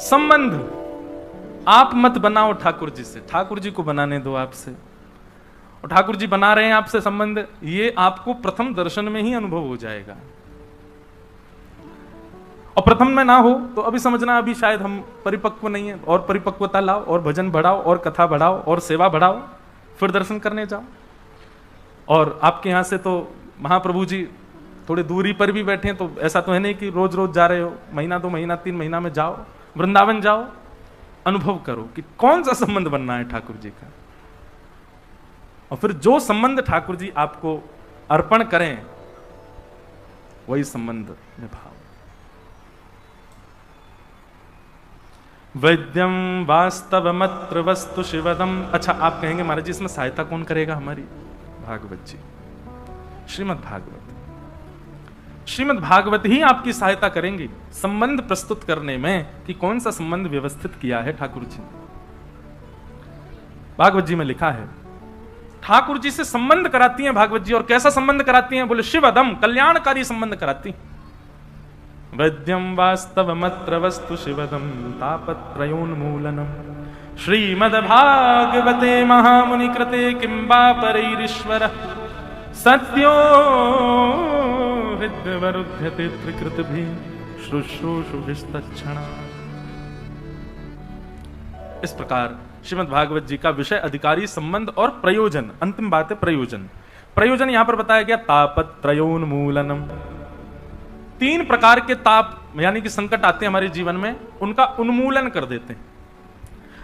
संबंध आप मत बनाओ ठाकुर जी से, ठाकुर जी को बनाने दो आपसे। और ठाकुर जी बना रहे हैं आपसे संबंध, ये आपको प्रथम दर्शन में ही अनुभव हो जाएगा। और प्रथम में ना हो तो अभी समझना अभी शायद हम परिपक्व नहीं है, और परिपक्वता लाओ और भजन बढ़ाओ और कथा बढ़ाओ और सेवा बढ़ाओ, फिर दर्शन करने जाओ। और आपके यहां से तो महाप्रभु जी थोड़ी दूरी पर भी बैठे हैं, तो ऐसा तो है नहीं कि रोज रोज जा रहे हो, महीना 2 महीना 3 महीना में जाओ, वृंदावन जाओ, अनुभव करो कि कौन सा संबंध बनना है ठाकुर जी का। और फिर जो संबंध ठाकुर जी आपको अर्पण करें वही संबंध निभाओ। वैद्यम वास्तवमत्र वस्तु शिवदम। अच्छा, आप कहेंगे महाराज जी इसमें सहायता कौन करेगा हमारी? भागवत जी, श्रीमद् भागवत। श्रीमद् भागवत ही आपकी सहायता करेंगी संबंध प्रस्तुत करने में कि कौन सा संबंध व्यवस्थित किया है ठाकुर जी ने। भागवत जी में लिखा है, ठाकुर जी से संबंध कराती हैं भागवत जी। और कैसा संबंध कराती हैं? बोले शिवदम, कल्याणकारी संबंध कराती। वैद्यम वास्तवमत्र वस्तु शिवदम तापत्रयोन्मूलनम श्रीमद्भागवते महामुनि कृते किं वा परैरीश्वर सत्यो हृद्यवरुध्यते त्रिकृतभिः शुश्रूषुभिस्तच्छणा। इस प्रकार श्रीमद् भागवत जी का विषय अधिकारी, संबंध और प्रयोजन। अंतिम बात है प्रयोजन। प्रयोजन यहां पर बताया गया तापत्रयोन्मूलनम। 3 प्रकार के ताप यानी कि संकट आते हैं हमारे जीवन में, उनका उन्मूलन कर देते हैं।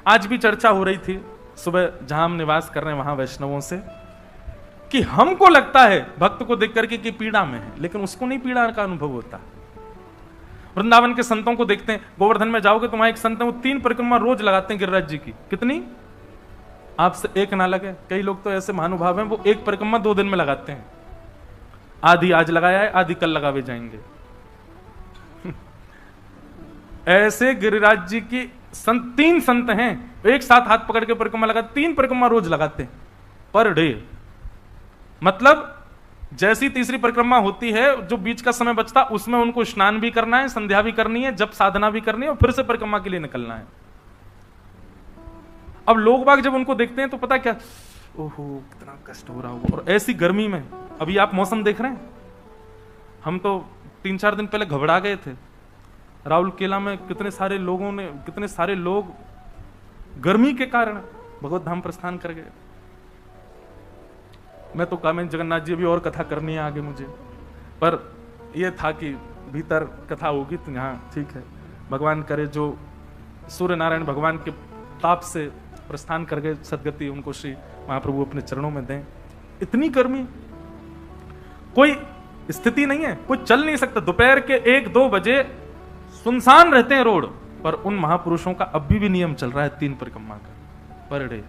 आज भी चर्चा हो रही थी सुबह जहां हम निवास कर रहे हैं वहां वैष्णवों से, कि हमको लगता है भक्त को देख करके कि पीड़ा में है, लेकिन उसको नहीं पीड़ा का अनुभव होता। वृंदावन के संतों को देखते हैं, गोवर्धन में जाओगे तो वहां एक संत है, वो 3 परिक्रमा रोज लगाते हैं गिरिराज जी की। कितनी? आपसे एक ना लगे। कई लोग तो ऐसे महानुभाव हैं, वो 1 परिक्रमा 2 दिन में लगाते हैं। आधी आज लगाया है, आधी कल लगावे जाएंगे। ऐसे गिरिराज जी की 3 संत हैं, एक साथ हाथ पकड़ के परिक्रमा लगाते, 3 परिक्रमा रोज लगाते हैं पर डे। मतलब जैसी तीसरी परिक्रमा होती है, जो बीच का समय बचता उसमें उनको स्नान भी करना है, संध्या भी करनी है, जप साधना भी करनी है, और फिर से परिक्रमा के लिए निकलना है। अब लोग बाग जब उनको देखते हैं तो पता क्या, ओहो कितना कष्ट हो रहा होगा। और ऐसी गर्मी में, अभी आप मौसम देख रहे हैं, हम तो 3-4 दिन पहले घबरा गए थे। राहुल केला में कितने सारे लोग गर्मी के कारण भगवत धाम प्रस्थान कर गए। मैं तो कहा मैं जगन्नाथ जी अभी और कथा करनी है आगे मुझे, पर यह था कि भीतर कथा होगी तो यहाँ ठीक है। भगवान करे जो सूर्य नारायण भगवान के ताप से प्रस्थान कर गए सदगति, उनको श्री महाप्रभु अपने चरणों में दें। इतनी गर्मी, कोई स्थिति नहीं है, कोई चल नहीं सकता। दोपहर के 1-2 बजे सुनसान रहते हैं रोड, पर उन महापुरुषों का अभी भी नियम चल रहा है 3 परिक्रमा का पर डे।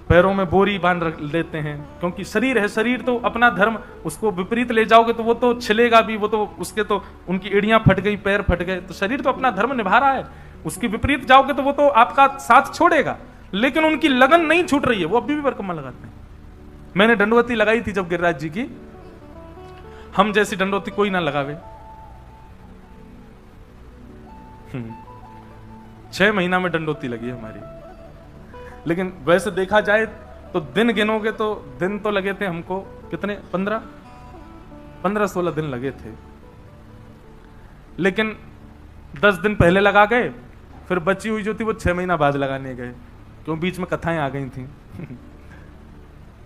पैरों में बोरी बांध लेते हैं, क्योंकि शरीर है, शरीर तो अपना धर्म, उसको विपरीत ले जाओगे तो वो तो छिलेगा भी, वो तो उसके तो उनकी एड़ियां फट गई, पैर फट गए, तो शरीर तो अपना धर्म निभा रहा है। उसके विपरीत जाओगे तो वो तो आपका साथ छोड़ेगा। लेकिन उनकी लगन नहीं छूट रही है, वो अभी भी परिक्रमा लगाते हैं। मैंने दंडवती लगाई थी जब गिरिराज जी की, हम जैसी दंडवती कोई ना लगावे। 6 महीना में दंडवती लगी है हमारी। लेकिन वैसे देखा जाए तो दिन गिनोगे तो दिन तो लगे थे हमको कितने, 15-16 दिन लगे थे। लेकिन 10 दिन पहले लगा गए, फिर बची हुई जो थी वो 6 महीना बाद लगाने गए, क्यों बीच में कथाएं आ गई थी।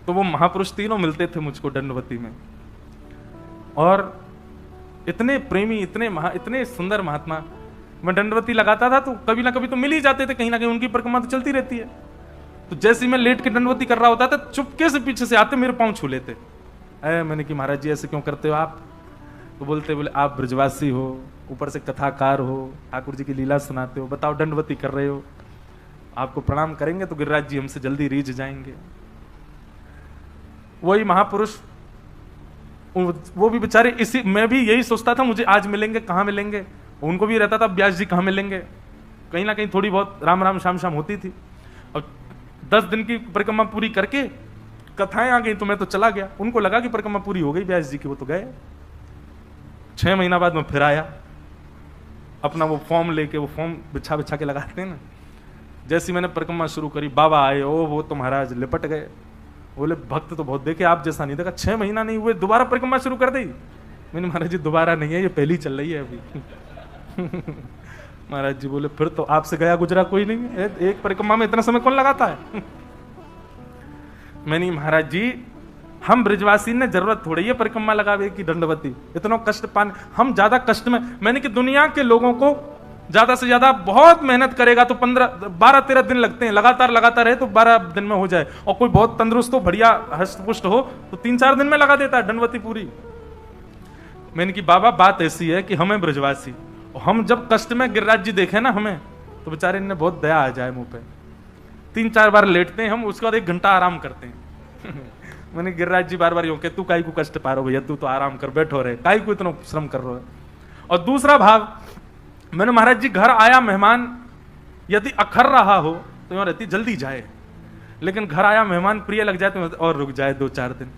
तो वो महापुरुष तीनों मिलते थे मुझको दंडवती में, और इतने प्रेमी, इतने सुंदर महात्मा। मैं दंडवती लगाता था तो कभी ना कभी तो मिल ही जाते थे, कहीं ना कहीं उनकी परिक्रमा तो चलती रहती है। तो जैसे ही मैं लेट के दंडवती कर रहा होता था, चुपके से पीछे से आते, मेरे पांव छू लेते। मैंने कि महाराज जी ऐसे क्यों करते हो आप? तो बोले आप ब्रजवासी हो, ऊपर से कथाकार हो, ठाकुर जी की लीला सुनाते हो, बताओ दंडवती कर रहे हो, आपको प्रणाम करेंगे तो गिरिराज जी हमसे जल्दी रीझ जाएंगे। वही महापुरुष, वो भी बेचारे, इसी मैं भी यही सोचता था मुझे आज मिलेंगे, कहाँ मिलेंगे। उनको भी रहता था व्यास जी कहाँ मिलेंगे। कहीं ना कहीं थोड़ी बहुत राम राम शाम शाम होती थी। और 10 दिन की परिक्रमा पूरी करके कथाएं आ गई तो मैं तो चला गया। उनको लगा कि परिक्रमा पूरी हो गई व्यास जी की, वो तो गए। 6 महीना बाद मैं फिर आया, अपना वो फॉर्म लेके, वो फॉर्म बिछा बिछा के लगाते हैं ना। जैसी मैंने परिक्रमा शुरू करी, बाबा आए, ओ वो तो महाराज लिपट गए। बोले भक्त तो बहुत देखे, आप जैसा नहीं देखा। 6 महीना नहीं हुए दोबारा परिक्रमा शुरू कर दी। मैंने महाराज जी दोबारा नहीं है, ये पहली चल रही है अभी। महाराज जी बोले फिर तो आपसे गया गुजरा कोई नहीं है, एक परिक्रमा में इतना समय कौन लगाता है। मैंने महाराज जी, हम ब्रजवासी ने जरूरत थोड़ी है परिक्रमा लगावे की दंडवती, इतना कष्ट पाने, हम ज्यादा कष्ट में। मैंने कि दुनिया के लोगों को ज्यादा से ज्यादा बहुत मेहनत करेगा तो 12-13 दिन लगते हैं, लगातार है तो 12 दिन में हो जाए। और कोई बहुत तंदुरुस्त हो, बढ़िया हष्टपुष्ट हो तो 3-4 दिन में लगा देता है दंडवती पूरी। मैंने कि बाबा बात ऐसी है कि हमें ब्रजवासी, हम जब कष्ट में गिरिराज जी देखे ना हमें, तो बेचारे इन्हें बहुत दया आ जाए मुंह पे। 3-4 बार लेटते हैं हम, उसके बाद 1 घंटा आराम करते हैं। मैंने गिरिराज जी बार बार यूं के, तू काई को कष्ट पा रहे भैया, तू तो आराम कर, बैठो रहे, काई को इतना श्रम कर रहे हो। और दूसरा भाव, मैंने महाराज जी घर आया मेहमान, यदि अखर रहा हो तो यूं रहती जल्दी जाए, लेकिन घर आया मेहमान प्रिय लग जाए तो और रुक जाए 2-4 दिन।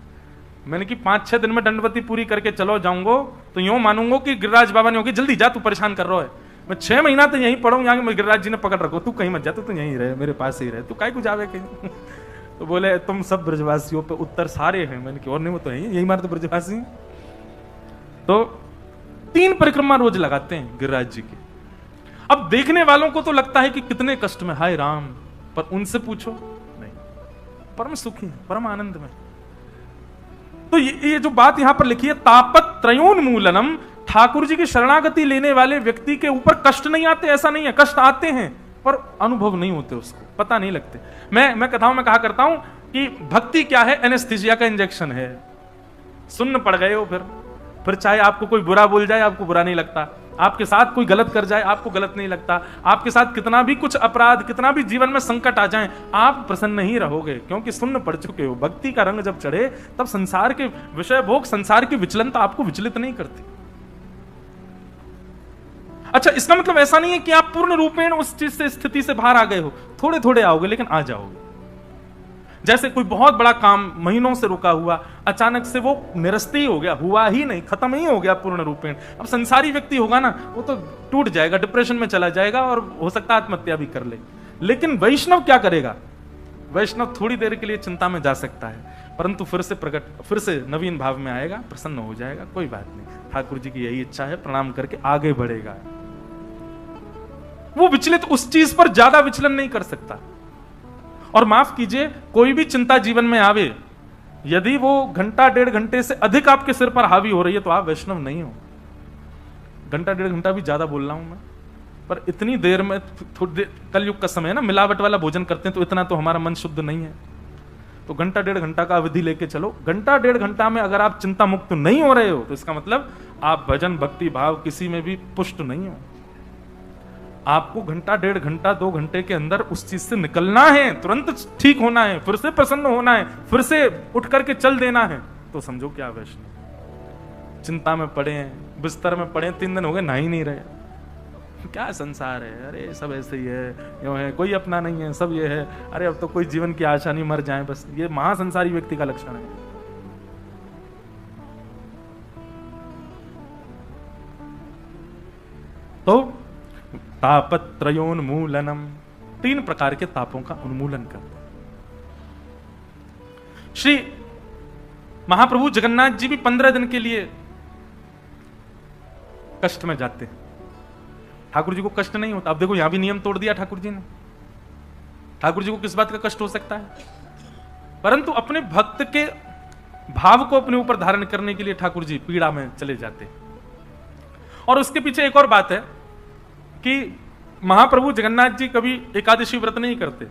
मैंने कि 5-6 दिन में दंडवती पूरी करके चलो जाऊंगो तो यूं मानूंगो कि गिरिराज बाबा ने होगी जल्दी जा, तू परेशान कर रहा है। मैं 6 महीना तो यहीं पढ़ूं, यहाँ गिरिराज जी ने पकड़ रखो, तू कहीं मत जा, तू यहीं रहे, मेरे पास ही रहे, तू काहे को जावे कहीं। तो बोले तुम सब ब्रजवासियों पे उत्तर सारे हैं। मैंने कि और नहीं, वो तो है यही मारे तो ब्रजवासी। तो 3 परिक्रमा रोज लगाते हैं गिरिराज जी की। अब देखने वालों को तो लगता है कि कितने कष्ट में, हाय राम, पर उनसे पूछो नहीं, परम सुखी है, परम आनंद में। तो ये जो बात यहां पर लिखी है, तापत त्रयोन्मूलनम, ठाकुर जी की शरणागति लेने वाले व्यक्ति के ऊपर कष्ट नहीं आते, ऐसा नहीं है, कष्ट आते हैं पर अनुभव नहीं होते, उसको पता नहीं लगते। मैं कथाओं में कहा करता हूं कि भक्ति क्या है, एनेस्थीसिया का इंजेक्शन है। सुन्न पड़ गए हो, फिर चाहे आपको कोई बुरा बोल जाए आपको बुरा नहीं लगता, आपके साथ कोई गलत कर जाए आपको गलत नहीं लगता, आपके साथ कितना भी कुछ अपराध, कितना भी जीवन में संकट आ जाए, आप प्रसन्न ही रहोगे, क्योंकि सुन्न पड़ चुके हो। भक्ति का रंग जब चढ़े तब संसार के विषय भोग, संसार की विचलनता आपको विचलित नहीं करती। अच्छा, इसका मतलब ऐसा नहीं है कि आप पूर्ण रूपेण उस चीज से, स्थिति से बाहर आ गए हो, थोड़े थोड़े आओगे लेकिन आ जाओगे। जैसे कोई बहुत बड़ा काम महीनों से रुका हुआ, अचानक से वो निरस्त ही हो गया, हुआ ही नहीं, खत्म ही हो गया पूर्ण रूपेण। अब संसारी व्यक्ति होगा ना, वो तो टूट जाएगा, डिप्रेशन में चला जाएगा और हो सकता है आत्महत्या भी कर ले। लेकिन वैष्णव क्या करेगा? वैष्णव थोड़ी देर के लिए चिंता में जा सकता है, परंतु फिर से नवीन भाव में आएगा, प्रसन्न हो जाएगा, कोई बात नहीं, ठाकुर जी की यही इच्छा है, प्रणाम करके आगे बढ़ेगा। वो विचलित उस चीज पर ज्यादा विचलन नहीं कर सकता। और माफ कीजिए, कोई भी चिंता जीवन में आवे, यदि वो 1-1.5 घंटे से अधिक आपके सिर पर हावी हो रही है तो आप वैष्णव नहीं हो। 1-1.5 घंटा भी ज्यादा बोल रहा हूं मैं, पर इतनी देर में, कलयुग का समय है ना, मिलावट वाला भोजन करते हैं तो इतना तो हमारा मन शुद्ध नहीं है। तो 1-1.5 घंटा का अवधि लेके चलो। 1-1.5 घंटा में अगर आप चिंता मुक्त नहीं हो रहे हो तो इसका मतलब आप भजन भक्ति भाव किसी में भी पुष्ट नहीं हो। आपको 1-1.5 घंटा 2 घंटे के अंदर उस चीज से निकलना है, तुरंत ठीक होना है, फिर से प्रसन्न होना है, फिर से उठ करके चल देना है, तो समझो क्या वैष्णव। चिंता में पड़े हैं, बिस्तर में पड़े, 3 दिन हो गए नहा ही नहीं रहे, क्या संसार है, अरे सब ऐसे ही है, यूं है, कोई अपना नहीं है, सब ये है, अरे अब तो कोई जीवन की आशा नहीं, मर जाए बस। ये महासंसारी व्यक्ति का लक्षण है। तो तापत्रयोन्मूलनम, 3 प्रकार के तापों का उन्मूलन करते। श्री महाप्रभु जगन्नाथ जी भी 15 दिन के लिए कष्ट में जाते हैं। ठाकुर जी को कष्ट नहीं होता। अब देखो यहां भी नियम तोड़ दिया ठाकुर जी ने। ठाकुर जी को किस बात का कष्ट हो सकता है? परंतु अपने भक्त के भाव को अपने ऊपर धारण करने के लिए ठाकुर जी पीड़ा में चले जाते हैं। और उसके पीछे एक और बात है कि महाप्रभु जगन्नाथ जी कभी एकादशी व्रत नहीं करते।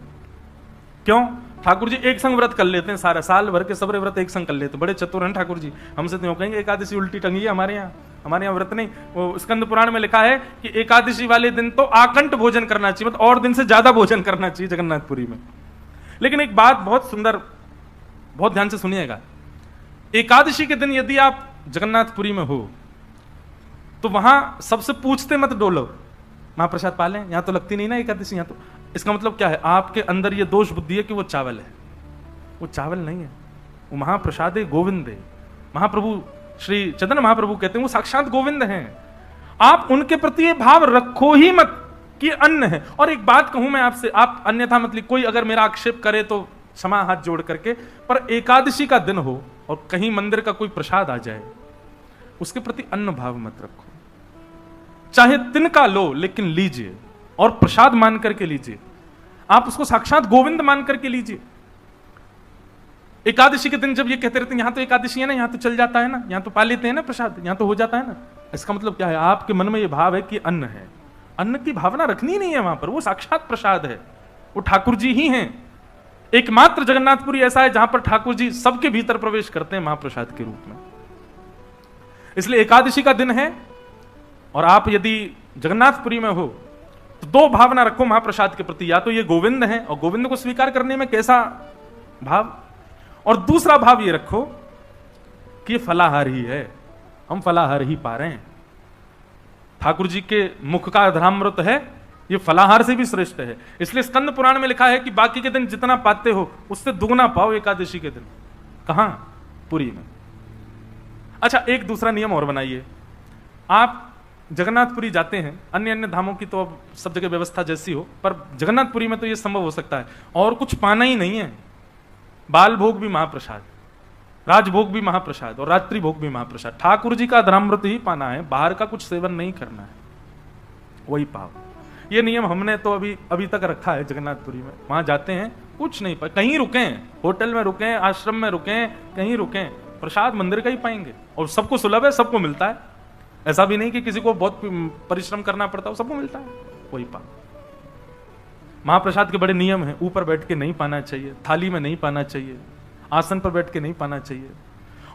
क्यों? ठाकुर जी एक संग व्रत कर लेते हैं, सारा साल भर के सबरे व्रत एक संग कर लेते हैं। बड़े चतुर हैं ठाकुर जी। हमसे तो कहेंगे एकादशी उल्टी टंगी है हमारे यहाँ व्रत नहीं। वो स्कंद पुराण में लिखा है कि एकादशी वाले दिन तो आकंठ भोजन करना चाहिए, मतलब और दिन से ज्यादा भोजन करना चाहिए जगन्नाथपुरी में। लेकिन एक बात बहुत सुंदर, बहुत ध्यान से सुनिएगा। एकादशी के दिन यदि आप जगन्नाथपुरी में हो तो वहां सबसे पूछते मत डोलो महाप्रसाद पालें, यहां तो लगती नहीं ना एकादशी। यहां तो इसका मतलब क्या है? आपके अंदर ये दोष बुद्धि है कि वो चावल है। वो चावल नहीं है, वो महाप्रसाद है, गोविंद है। महाप्रभु श्री चैतन्य महाप्रभु कहते हैं वो साक्षात गोविंद हैं। आप उनके प्रति ये भाव रखो ही मत कि अन्न है। और एक बात कहूं मैं आपसे, आप अन्यथा मत कोई अगर मेरा आक्षेप करे तो क्षमा हाथ जोड़ करके, पर एकादशी का दिन हो और कहीं मंदिर का कोई प्रसाद आ जाए, उसके प्रति अन्न भाव मत रखो। चाहे तिनका लो लेकिन लीजिए, और प्रसाद मान करके लीजिए। आप उसको साक्षात गोविंद मान करके लीजिए। एकादशी के दिन जब ये कहते रहते हैं यहां तो एकादशी है ना, यहां तो चल जाता है ना, यहां तो पा लेते हैं ना प्रसाद, यहां तो हो जाता है ना, इसका मतलब क्या है? आपके मन में ये भाव है कि अन्न है। अन्न की भावना रखनी नहीं है वहां पर। वो साक्षात प्रसाद है, वो ठाकुर जी ही हैं। एकमात्र जगन्नाथपुरी ऐसा है जहां पर ठाकुर जी सबके भीतर प्रवेश करते हैं महाप्रसाद के रूप में। इसलिए एकादशी का दिन है और आप यदि जगन्नाथपुरी में हो तो 2 भावना रखो महाप्रसाद के प्रति। या तो ये गोविंद है और गोविंद को स्वीकार करने में कैसा भाव, और दूसरा भाव ये रखो कि ये फलाहार ही है, हम फलाहार ही पा रहे हैं। ठाकुर जी के मुख का अधरामृत है, ये फलाहार से भी श्रेष्ठ है। इसलिए स्कंद पुराण में लिखा है कि बाकी के दिन जितना पाते हो उससे दुगना पाओ एकादशी के दिन। कहां? पुरी में। अच्छा, एक दूसरा नियम और बनाइए। आप जगन्नाथपुरी जाते हैं, अन्य अन्य धामों की तो अब सब जगह व्यवस्था जैसी हो, पर जगन्नाथपुरी में तो यह संभव हो सकता है और कुछ पाना ही नहीं है। बाल भोग भी महाप्रसाद, राजभोग भी महाप्रसाद और रात्रि भोग भी महाप्रसाद। ठाकुर जी का धर्मामृत ही पाना है, बाहर का कुछ सेवन नहीं करना है, वही पाओ। ये नियम हमने तो अभी तक रखा है जगन्नाथपुरी में। वहां जाते हैं कुछ नहीं पाए, कहीं रुके, होटल में रुके, आश्रम में रुके, कहीं रुके, प्रसाद मंदिर का ही पाएंगे। और सबको सुलभ है, सबको मिलता है। ऐसा भी नहीं कि किसी को बहुत परिश्रम करना पड़ता हो, सबको मिलता है, वही पाओ। महाप्रसाद के बड़े नियम हैं। ऊपर बैठ के नहीं पाना चाहिए, थाली में नहीं पाना चाहिए, आसन पर बैठ के नहीं पाना चाहिए,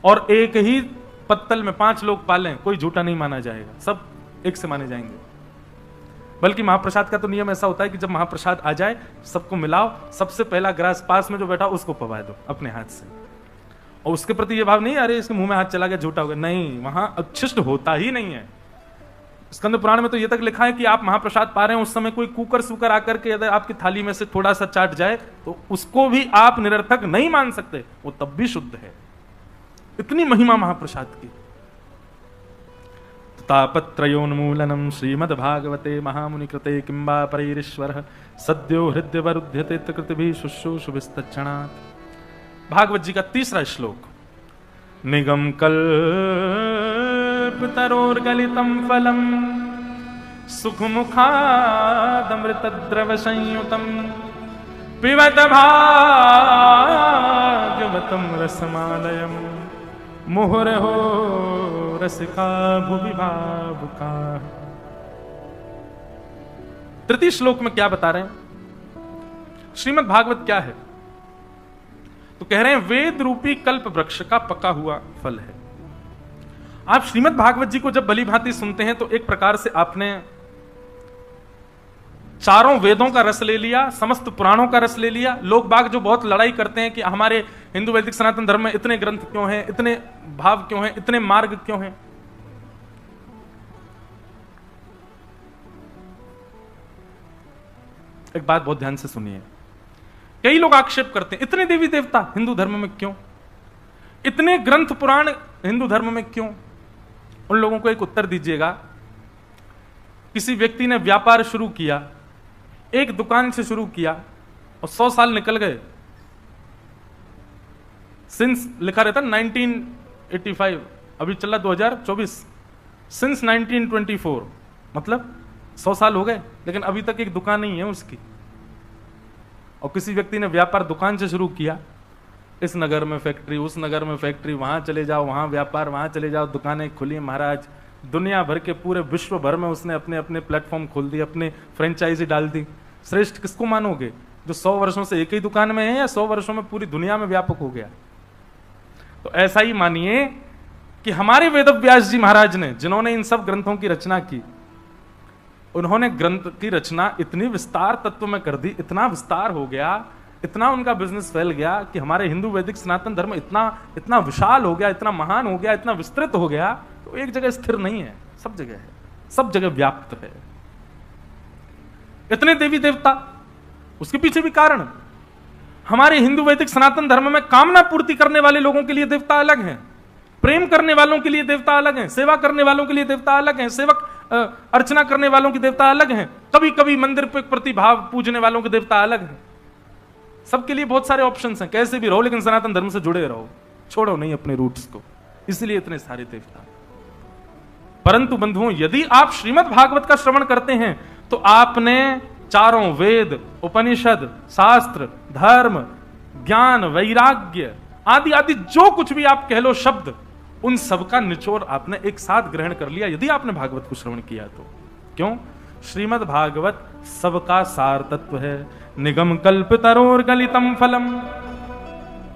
और एक ही पत्तल में 5 लोग पालें, कोई झूठा नहीं माना जाएगा, सब एक से माने जाएंगे। बल्कि महाप्रसाद का तो नियम ऐसा होता है कि जब महाप्रसाद आ जाए सबको मिलाओ, सबसे पहला ग्रास पास में जो बैठा उसको पवा दो अपने हाथ से। और उसके प्रति ये भाव नहीं अरे इसके मुंह में हाथ चला गया झूठा हो गया, नहीं, वहां अच्छिष्ट होता ही नहीं है। स्कंद पुराण में तो ये तक लिखा है कि आप महाप्रसाद पा रहे हैं, उस समय कोई कुकर सुकर आकर के अगर आपकी थाली में से थोड़ा सा चाट जाए तो उसको भी आप निरर्थक नहीं मान सकते, वो तब भी शुद्ध है। इतनी महिमा महाप्रसाद की। तापत्रयोन्मूलनम श्रीमद्भागवते महामुनि कृते किंबा परैरीश्वरः सद्यो हृदयवरुध्यते कृतिभिः शुश्रूषुभिस्तच्छणात्। भागवत जी का 3रा श्लोक। निगम कल्पतरोर्गलितं फलं सुखमुखादमृतद्रव संयुतं पिबत भाग्यवतं रसमालयं मुहुर्हो रसिका भुवि भावुका। 3 श्लोक में क्या बता रहे हैं? श्रीमद् भागवत क्या है? तो कह रहे हैं वेद रूपी कल्प वृक्ष का पका हुआ फल है। आप श्रीमद् भागवत जी को जब भली भांति सुनते हैं तो एक प्रकार से आपने चारों वेदों का रस ले लिया, समस्त पुराणों का रस ले लिया। लोग बाग जो बहुत लड़ाई करते हैं कि हमारे हिंदू वैदिक सनातन धर्म में इतने ग्रंथ क्यों हैं, इतने भाव क्यों हैं, इतने मार्ग क्यों हैं, एक बात बहुत ध्यान से सुनिए। कई लोग आक्षेप करते हैं इतने देवी देवता हिंदू धर्म में क्यों, इतने ग्रंथ पुराण हिंदू धर्म में क्यों। उन लोगों को एक उत्तर दीजिएगा। किसी व्यक्ति ने व्यापार शुरू किया, एक दुकान से शुरू किया और 100 साल निकल गए। सिंस लिखा रहता 1985, अभी चला 2024, सिंस 1924, मतलब 100 साल हो गए, लेकिन अभी तक एक दुकान नहीं है उसकी। और किसी व्यक्ति ने व्यापार दुकान से शुरू किया, इस नगर में फैक्ट्री, उस नगर में फैक्ट्री, वहां चले जाओ वहां व्यापार, वहां चले जाओ दुकानें खुली। महाराज दुनिया भर के पूरे विश्व भर में उसने अपने अपने प्लेटफॉर्म खोल दिए, अपने फ्रेंचाइजी डाल दी। श्रेष्ठ किसको मानोगे, जो 100 वर्षों से एक ही दुकान में है या 100 वर्षों में पूरी दुनिया में व्यापक हो गया। तो ऐसा ही मानिए कि हमारे वेदव्यास जी महाराज ने, जिन्होंने इन सब ग्रंथों की रचना की, उन्होंने ग्रंथ की रचना इतनी विस्तार तत्व में कर दी, इतना विस्तार हो गया, इतना उनका बिजनेस फैल गया कि हमारे हिंदू वैदिक सनातन धर्म इतना विशाल हो गया, इतना महान हो गया, इतना विस्तृत हो गया, तो एक जगह स्थिर नहीं है, सब जगह है, सब जगह व्याप्त है। इतने देवी देवता, उसके पीछे भी कारण। हमारे हिंदू वैदिक सनातन धर्म में कामना पूर्ति करने वाले लोगों के लिए देवता अलग हैं, प्रेम करने वालों के लिए देवता अलग हैं, सेवा करने वालों के लिए देवता अलग हैं, सेवक अर्चना करने वालों के देवता अलग हैं, कभी कभी मंदिर पे प्रतिभाव पूजने वालों के देवता अलग हैं। सबके लिए बहुत सारे ऑप्शंस हैं, कैसे भी रहो लेकिन सनातन धर्म से जुड़े रहो, छोड़ो नहीं अपने रूट्स को, इसलिए इतने सारे देवता। परंतु बंधुओं, यदि आप श्रीमद् भागवत का श्रवण करते हैं तो आपने चारों वेद, उपनिषद, शास्त्र, धर्म, ज्ञान, वैराग्य आदि आदि जो कुछ भी आप कह लो शब्द, उन सब का निचोड़ आपने एक साथ ग्रहण कर लिया यदि आपने भागवत को श्रवण किया तो। क्यों? श्रीमद् भागवत सबका सार तत्व है। निगम कल्प तरोर गलितम फलम।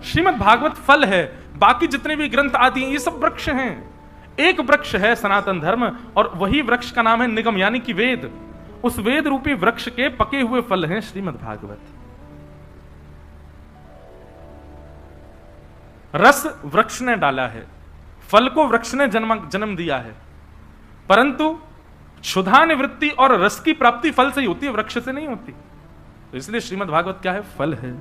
श्रीमद् भागवत फल है, बाकी जितने भी ग्रंथ आदि हैं ये सब वृक्ष हैं। एक वृक्ष है सनातन धर्म, और वही वृक्ष का नाम है निगम, यानी कि वेद। उस वेद रूपी वृक्ष के पके हुए फल हैं श्रीमद् भागवत। रस वृक्ष ने डाला है, फल को वृक्ष ने जन्म दिया है, परंतु क्षुधा निवृत्ति और रस की प्राप्ति फल से ही होती है, वृक्ष से नहीं होती। तो इसलिए श्रीमद् भागवत क्या है? फल है।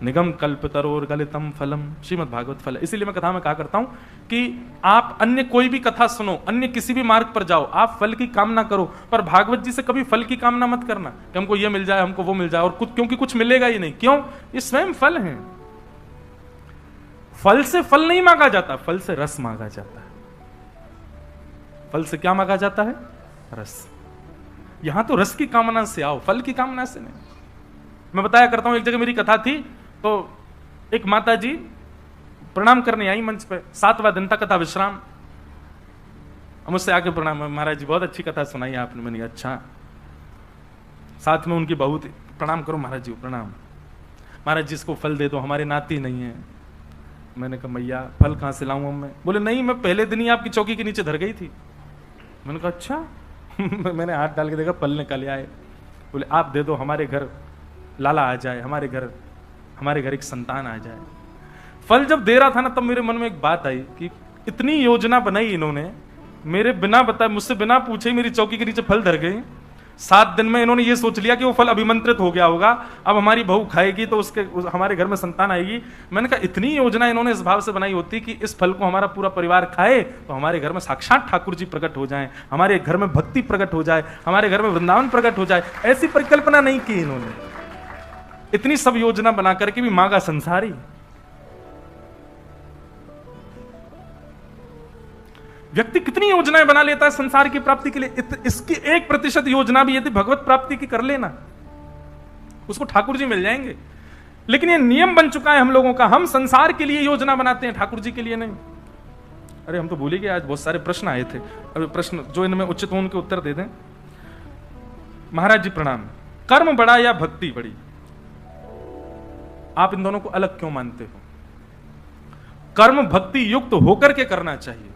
निगम कल्पतरोर गलितम फलम, श्रीमद् भागवत फल है। इसीलिए मैं कथा में कहा करता हूं कि आप अन्य कोई भी कथा सुनो, अन्य किसी भी मार्ग पर जाओ, आप फल की कामना करो, पर भागवत जी से कभी फल की कामना मत करना कि हमको ये मिल जाए, हमको वो मिल जाए, और कुछ, क्योंकि कुछ मिलेगा ही नहीं। क्यों? ये स्वयं फल है। फल से फल नहीं मांगा जाता, फल से रस मांगा जाता है। फल से क्या मांगा जाता है? रस। यहां तो रस की कामना से आओ, फल की कामना से नहीं। मैं बताया करता हूं, एक जगह मेरी कथा थी तो एक माता जी प्रणाम करने आई मंच पे, 7वां दिन था कथा विश्राम। मुझसे आके प्रणाम, महाराज जी बहुत अच्छी कथा सुनाई आपने। मैंने कहा अच्छा। साथ में उनकी बहू थी, प्रणाम करो महाराज जी, प्रणाम। महाराज जी इसको फल दे दो, हमारे नाती नहीं है। मैंने कहा मैया फल कहां से लाऊं मैं? बोले नहीं, मैं पहले दिन ही आपकी चौकी के नीचे धर गई थी। मैंने कहा अच्छा। मैंने हाथ डाल के देखा, फल निकाले आए। बोले आप दे दो, हमारे घर लाला आ जाए, हमारे घर एक संतान आ जाए। फल जब दे रहा था ना, तब मेरे मन में एक बात आई कि इतनी योजना बनाई इन्होंने, मेरे बिना बताए, मुझसे बिना पूछे मेरी चौकी के नीचे फल धर गए। 7 दिन में इन्होंने ये सोच लिया कि वो फल अभिमंत्रित हो गया होगा, अब हमारी बहू खाएगी तो हमारे घर में संतान आएगी। मैंने कहा इतनी योजना इन्होंने इस भाव से बनाई होती कि इस फल को हमारा पूरा परिवार खाए तो हमारे घर में साक्षात ठाकुर जी प्रकट हो जाएं, हमारे घर में भक्ति प्रकट हो जाए, हमारे घर में वृंदावन प्रकट हो जाए। ऐसी परिकल्पना नहीं की इन्होंने। इतनी सब योजना बना करके भी मांगा संसारी। व्यक्ति कितनी योजनाएं बना लेता है संसार की प्राप्ति के लिए। इसकी 1% योजना भी यदि भगवत प्राप्ति की कर लेना, उसको ठाकुर जी मिल जाएंगे। लेकिन ये नियम बन चुका है हम लोगों का, हम संसार के लिए योजना बनाते हैं, ठाकुर जी के लिए नहीं। अरे हम तो भूल ही गए, आज बहुत सारे प्रश्न आए थे। अभी प्रश्न जो इनमें उचित हो उनके उत्तर दे दें। महाराज जी प्रणाम। कर्म बड़ा या भक्ति बड़ी, आप इन दोनों को अलग क्यों मानते हो? कर्म भक्ति युक्त होकर के करना चाहिए।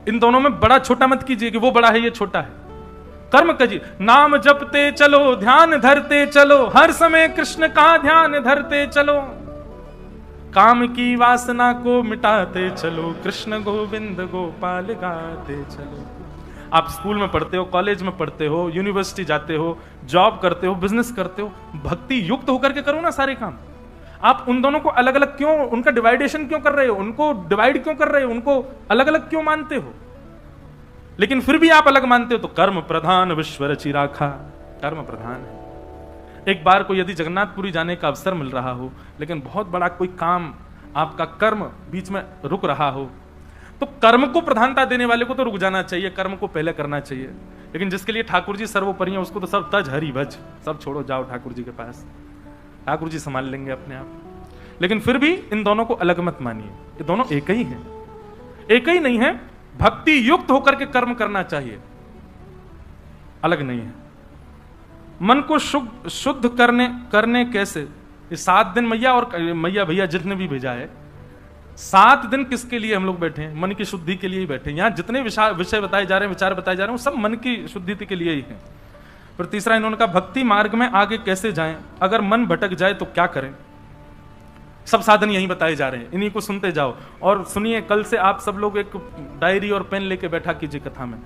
इन दोनों में बड़ा छोटा मत कीजिए कि वो बड़ा है ये छोटा है। कर्म कीजिए, नाम जपते चलो, ध्यान धरते चलो, हर समय कृष्ण का ध्यान धरते चलो, काम की वासना को मिटाते चलो, कृष्ण गोविंद गोपाल गाते चलो। आप स्कूल में पढ़ते हो, कॉलेज में पढ़ते हो, यूनिवर्सिटी जाते हो, जॉब करते हो, बिजनेस करते हो, भक्ति युक्त होकर के करो ना सारे काम। आप उन दोनों को अलग अलग क्यों, उनका डिवाइडेशन क्यों कर रहे हो, उनको डिवाइड क्यों कर रहे हो, उनको अलग अलग क्यों मानते हो? लेकिन फिर भी आप अलग मानते हो तो कर्म प्रधान विश्व रचि राखा, कर्म प्रधान है। एक बार को यदि जगन्नाथपुरी जाने का अवसर मिल रहा हो, लेकिन बहुत बड़ा कोई काम, आपका कर्म बीच में रुक रहा हो, तो कर्म को प्रधानता देने वाले को तो रुक जाना चाहिए, कर्म को पहले करना चाहिए। लेकिन जिसके लिए ठाकुर जी सर्वोपरि हैं, उसको तो सब तज हरि भज, सब छोड़ो, जाओ ठाकुर जी के पास, ठाकुर जी संभाल लेंगे अपने आप। लेकिन फिर भी इन दोनों को अलग मत मानिए, ये दोनों एक ही हैं, एक ही नहीं है। भक्ति युक्त होकर के कर्म करना चाहिए, अलग नहीं है। मन को शुद्ध करने कैसे? ये 7 दिन मैया और मैया भैया जितने भी भेजा है, 7 दिन किसके लिए हम लोग बैठे हैं? मन की शुद्धि के लिए ही बैठे हैं। यहां जितने विषय बताए जा रहे हैं, विचार बताए जा रहे हैं, वो सब मन की शुद्धि के लिए ही है। फिर तीसरा इन्होंने कहा भक्ति मार्ग में आगे कैसे जाएं, अगर मन भटक जाए तो क्या करें? सब साधन यही बताए जा रहे हैं, इन्हीं को सुनते जाओ और सुनिए। कल से आप सब लोग एक डायरी और पेन लेके बैठा कीजिए, कथा में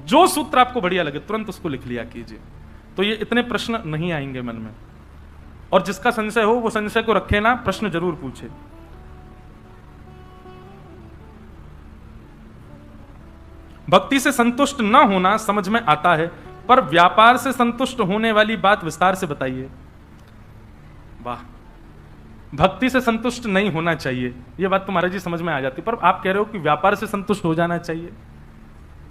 जो सूत्र आपको बढ़िया लगे तुरंत उसको लिख लिया कीजिए, तो ये इतने प्रश्न नहीं आएंगे मन में। और जिसका संशय हो वो संशय को रखे ना, प्रश्न जरूर पूछे। भक्ति से संतुष्ट न होना समझ में आता है, पर व्यापार से संतुष्ट होने वाली बात विस्तार से बताइए। वाह, भक्ति से संतुष्ट नहीं होना चाहिए, यह बात तो महाराज जी समझ में आ जाती, पर आप कह रहे हो कि व्यापार से संतुष्ट हो जाना चाहिए।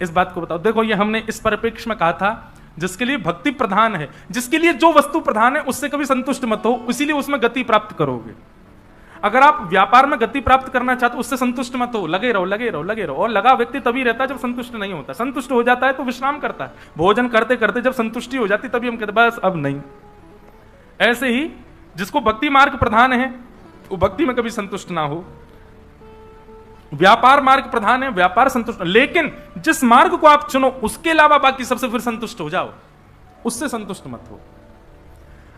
इस बात को बताओ। देखो, ये हमने इस परिप्रेक्ष्य में कहा था, जिसके लिए भक्ति प्रधान है, जिसके लिए जो वस्तु प्रधान है उससे कभी संतुष्ट मत हो, इसीलिए उसमें गति प्राप्त करोगे। अगर आप व्यापार में गति प्राप्त करना चाहते हो, उससे संतुष्ट मत हो, लगे रहो लगे रहो लगे रहो। और लगा व्यक्ति तभी रहता है जब संतुष्ट नहीं होता। संतुष्ट हो जाता है तो विश्राम करता है, भोजन करते करते जब संतुष्टि हो जाती तभी हम कहते बस अब नहीं। ऐसे ही जिसको भक्ति मार्ग प्रधान है वो भक्ति में कभी संतुष्ट ना हो। व्यापार मार्ग प्रधान है, व्यापार संतुष्ट, लेकिन जिस मार्ग को आप चुनो उसके अलावा बाकी सबसे फिर संतुष्ट हो जाओ, उससे संतुष्ट मत हो।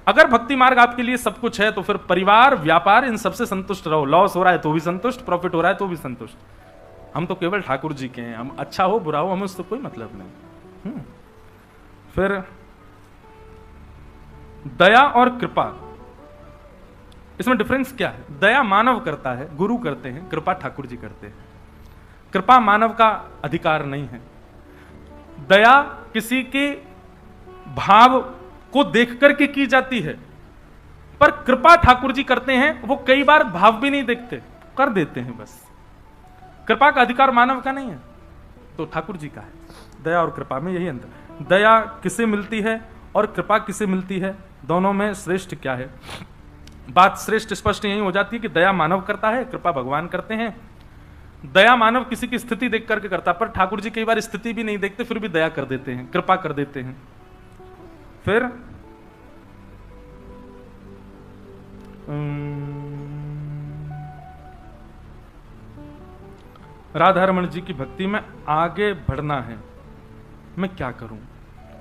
अगर भक्ति मार्ग आपके लिए सब कुछ है तो फिर परिवार, व्यापार, इन सबसे संतुष्ट रहो। लॉस हो रहा है तो भी संतुष्ट, प्रॉफिट हो रहा है तो भी संतुष्ट। हम तो केवल ठाकुर जी के हैं, हम अच्छा हो बुरा हो हमें उससे कोई मतलब नहीं। फिर दया और कृपा, इसमें डिफरेंस क्या है? दया मानव करता है, गुरु करते हैं, कृपा ठाकुर जी करते हैं। कृपा मानव का अधिकार नहीं है। दया किसी के भाव को देख करके की जाती है, पर कृपा ठाकुर जी करते हैं, वो कई बार भाव भी नहीं देखते, कर देते हैं बस। कृपा का अधिकार मानव का नहीं है, तो ठाकुर जी का है। दया और कृपा में यही अंतर। दया किसे मिलती है और कृपा किसे मिलती है, दोनों में श्रेष्ठ क्या है? बात श्रेष्ठ स्पष्ट यही हो जाती है कि दया मानव करता है, कृपा भगवान करते हैं। दया मानव किसी की स्थिति देख करके करता, पर ठाकुर जी कई बार स्थिति भी नहीं देखते फिर भी दया कर देते हैं, कृपा कर देते हैं। फिर राधा रमण जी की भक्ति में आगे बढ़ना है, मैं क्या करूं?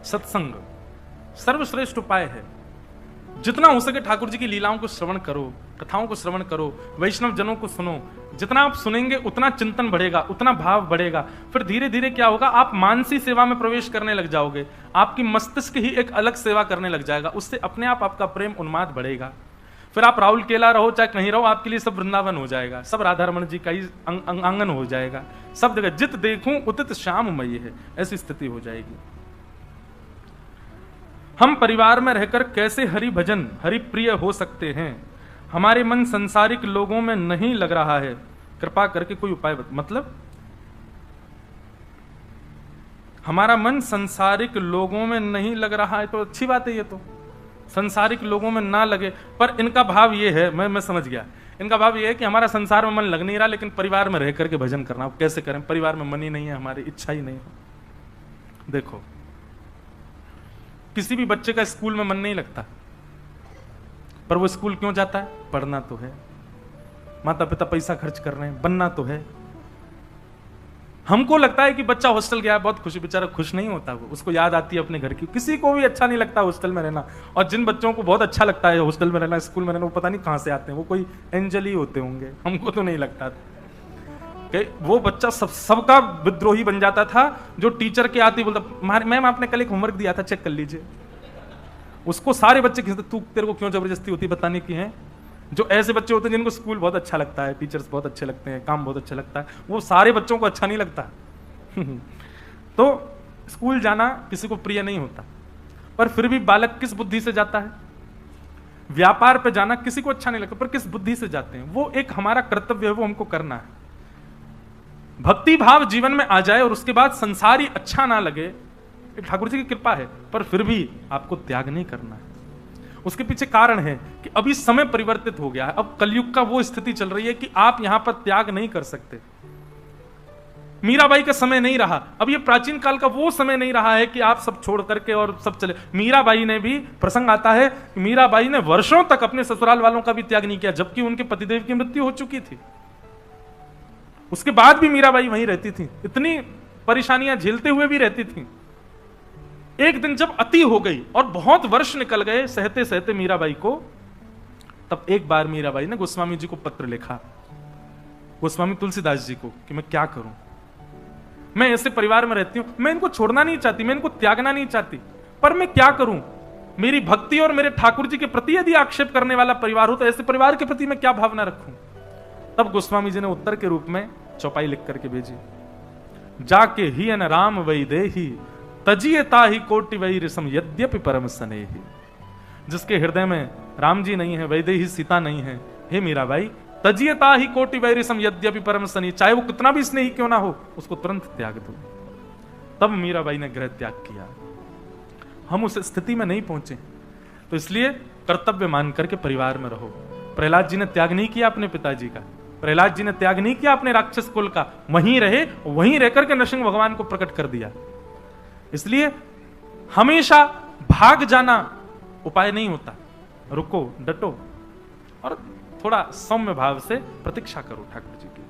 सत्संग सर्वश्रेष्ठ उपाय है। जितना हो सके ठाकुर जी की लीलाओं को श्रवण करो, कथाओं को श्रवण करो, वैष्णव जनों को सुनो। जितना आप सुनेंगे उतना चिंतन बढ़ेगा, उतना भाव बढ़ेगा। फिर धीरे धीरे क्या होगा, आप मानसी सेवा में प्रवेश करने लग जाओगे, आपकी मस्तिष्क ही एक अलग सेवा करने लग जाएगा, उससे अपने आप आपका प्रेम उन्माद बढ़ेगा। फिर आप राहुल केला रहो चाहे कहीं रहो, आपके लिए सब वृंदावन हो जाएगा, सब राधा रमण जी का ही आंगन हो जाएगा, सब जगह जित देखूं उतित श्याम मई है, ऐसी स्थिति हो जाएगी। हम परिवार में रहकर कैसे हरि भजन हरि प्रिय हो सकते हैं? हमारे मन संसारिक लोगों में नहीं लग रहा है, कृपा करके कोई उपाय मतलब हमारा मन संसारिक लोगों में नहीं लग रहा है तो अच्छी बात है, ये तो संसारिक लोगों में ना लगे। पर इनका भाव ये है, मैं समझ गया, इनका भाव ये है कि हमारा संसार में मन लग नहीं रहा, लेकिन परिवार में रह करके भजन करना। अब कैसे करें? परिवार में मन ही नहीं है, हमारी इच्छा ही नहीं है। देखो, किसी भी बच्चे का स्कूल में मन नहीं लगता, पर वो स्कूल क्यों जाता है? पढ़ना तो है, माता पिता पैसा खर्च कर रहे हैं, बनना तो है। हमको लगता है कि बच्चा हॉस्टल गया, बहुत खुशी, बेचारा खुश नहीं होता, वो उसको याद आती है अपने घर की। किसी को भी अच्छा नहीं लगता हॉस्टल में रहना, और जिन बच्चों को बहुत अच्छा लगता है हॉस्टल में रहना, स्कूल में रहना, वो पता नहीं कहां से आते हैं, वो कोई एंजल ही होते होंगे, हमको तो नहीं लगता। कि वो बच्चा सबका विद्रोही बन जाता था जो टीचर के आते ही बोलता, मैम आपने कल एक होमवर्क दिया था, चेक कर लीजिए। उसको सारे बच्चे खींचते, तू तेरे को क्यों जबरदस्ती होती बताने की है। जो ऐसे बच्चे होते हैं जिनको स्कूल बहुत अच्छा लगता है, टीचर्स बहुत अच्छे लगते हैं, काम बहुत अच्छा लगता है, वो सारे बच्चों को अच्छा नहीं लगता। तो स्कूल जाना किसी को प्रिय नहीं होता, पर फिर भी बालक किस बुद्धि से जाता है। व्यापार पे जाना किसी को अच्छा नहीं लगता, पर किस बुद्धि से जाते हैं, वो एक हमारा कर्तव्य है, वो हमको करना है। भक्ति भाव जीवन में आ जाए और उसके बाद संसार ही अच्छा ना लगे, ठाकुर जी की कृपा है, पर फिर भी आपको त्याग नहीं करना है। उसके पीछे कारण है कि अभी समय परिवर्तित हो गया है। अब कलयुग का वो स्थिति चल रही है कि आप यहां पर त्याग नहीं कर सकते। मीराबाई का समय नहीं रहा, अब ये प्राचीन काल का वो समय नहीं रहा है कि आप सब छोड़ करके और सब चले। मीराबाई ने भी, प्रसंग आता है कि मीराबाई ने वर्षों तक अपने ससुराल वालों का भी त्याग नहीं किया, जबकि उनके पतिदेव की मृत्यु हो चुकी थी। उसके बाद भी मीराबाई वहीं रहती थी, इतनी परेशानियां झेलते हुए भी रहती थी। एक दिन जब अति हो गई और बहुत वर्ष निकल गए सहते सहते मीराबाई को, तब एक बार मीराबाई ने गोस्वामी जी को पत्र लिखा, गोस्वामी तुलसीदास जी को, कि मैं क्या करूं, मैं ऐसे परिवार में रहती हूं, मैं इनको छोड़ना नहीं चाहती, मैं इनको त्यागना नहीं चाहती, पर मैं क्या करूं। मेरी भक्ति और मेरे ठाकुर जी के प्रति यदि आक्षेप करने वाला परिवार हो तो ऐसे परिवार के प्रति मैं क्या भावना रखूं। तब गोस्वामी जी ने उत्तर के रूप में चौपाई लिख करके भेजी, जाके ही अन राम वही देही तजियता ही कोटि वही रिसम यद्यपि परम स्नेही। जिसके हृदय में राम जी नहीं है, वैदेही सीता नहीं है, हे मीराबाई, तजियता ही कोटि वही रिसम यद्यपि परम स्नेही, चाहे वो कितना भी स्नेही क्यों ना हो, उसको तुरंत त्याग दो। तब मीराबाई ने गृह त्याग किया। हम उस स्थिति में नहीं पहुंचे, तो इसलिए कर्तव्य मान करके परिवार में रहो। प्रहलाद जी ने त्याग नहीं किया अपने पिताजी का, प्रहलाद जी ने त्याग नहीं किया अपने राक्षस कुल का, वहीं रहे, वहीं रहकर के नरसिंह भगवान को प्रकट कर दिया। इसलिए हमेशा भाग जाना उपाय नहीं होता, रुको, डटो और थोड़ा सौम्य भाव से प्रतीक्षा करो ठाकुर जी की।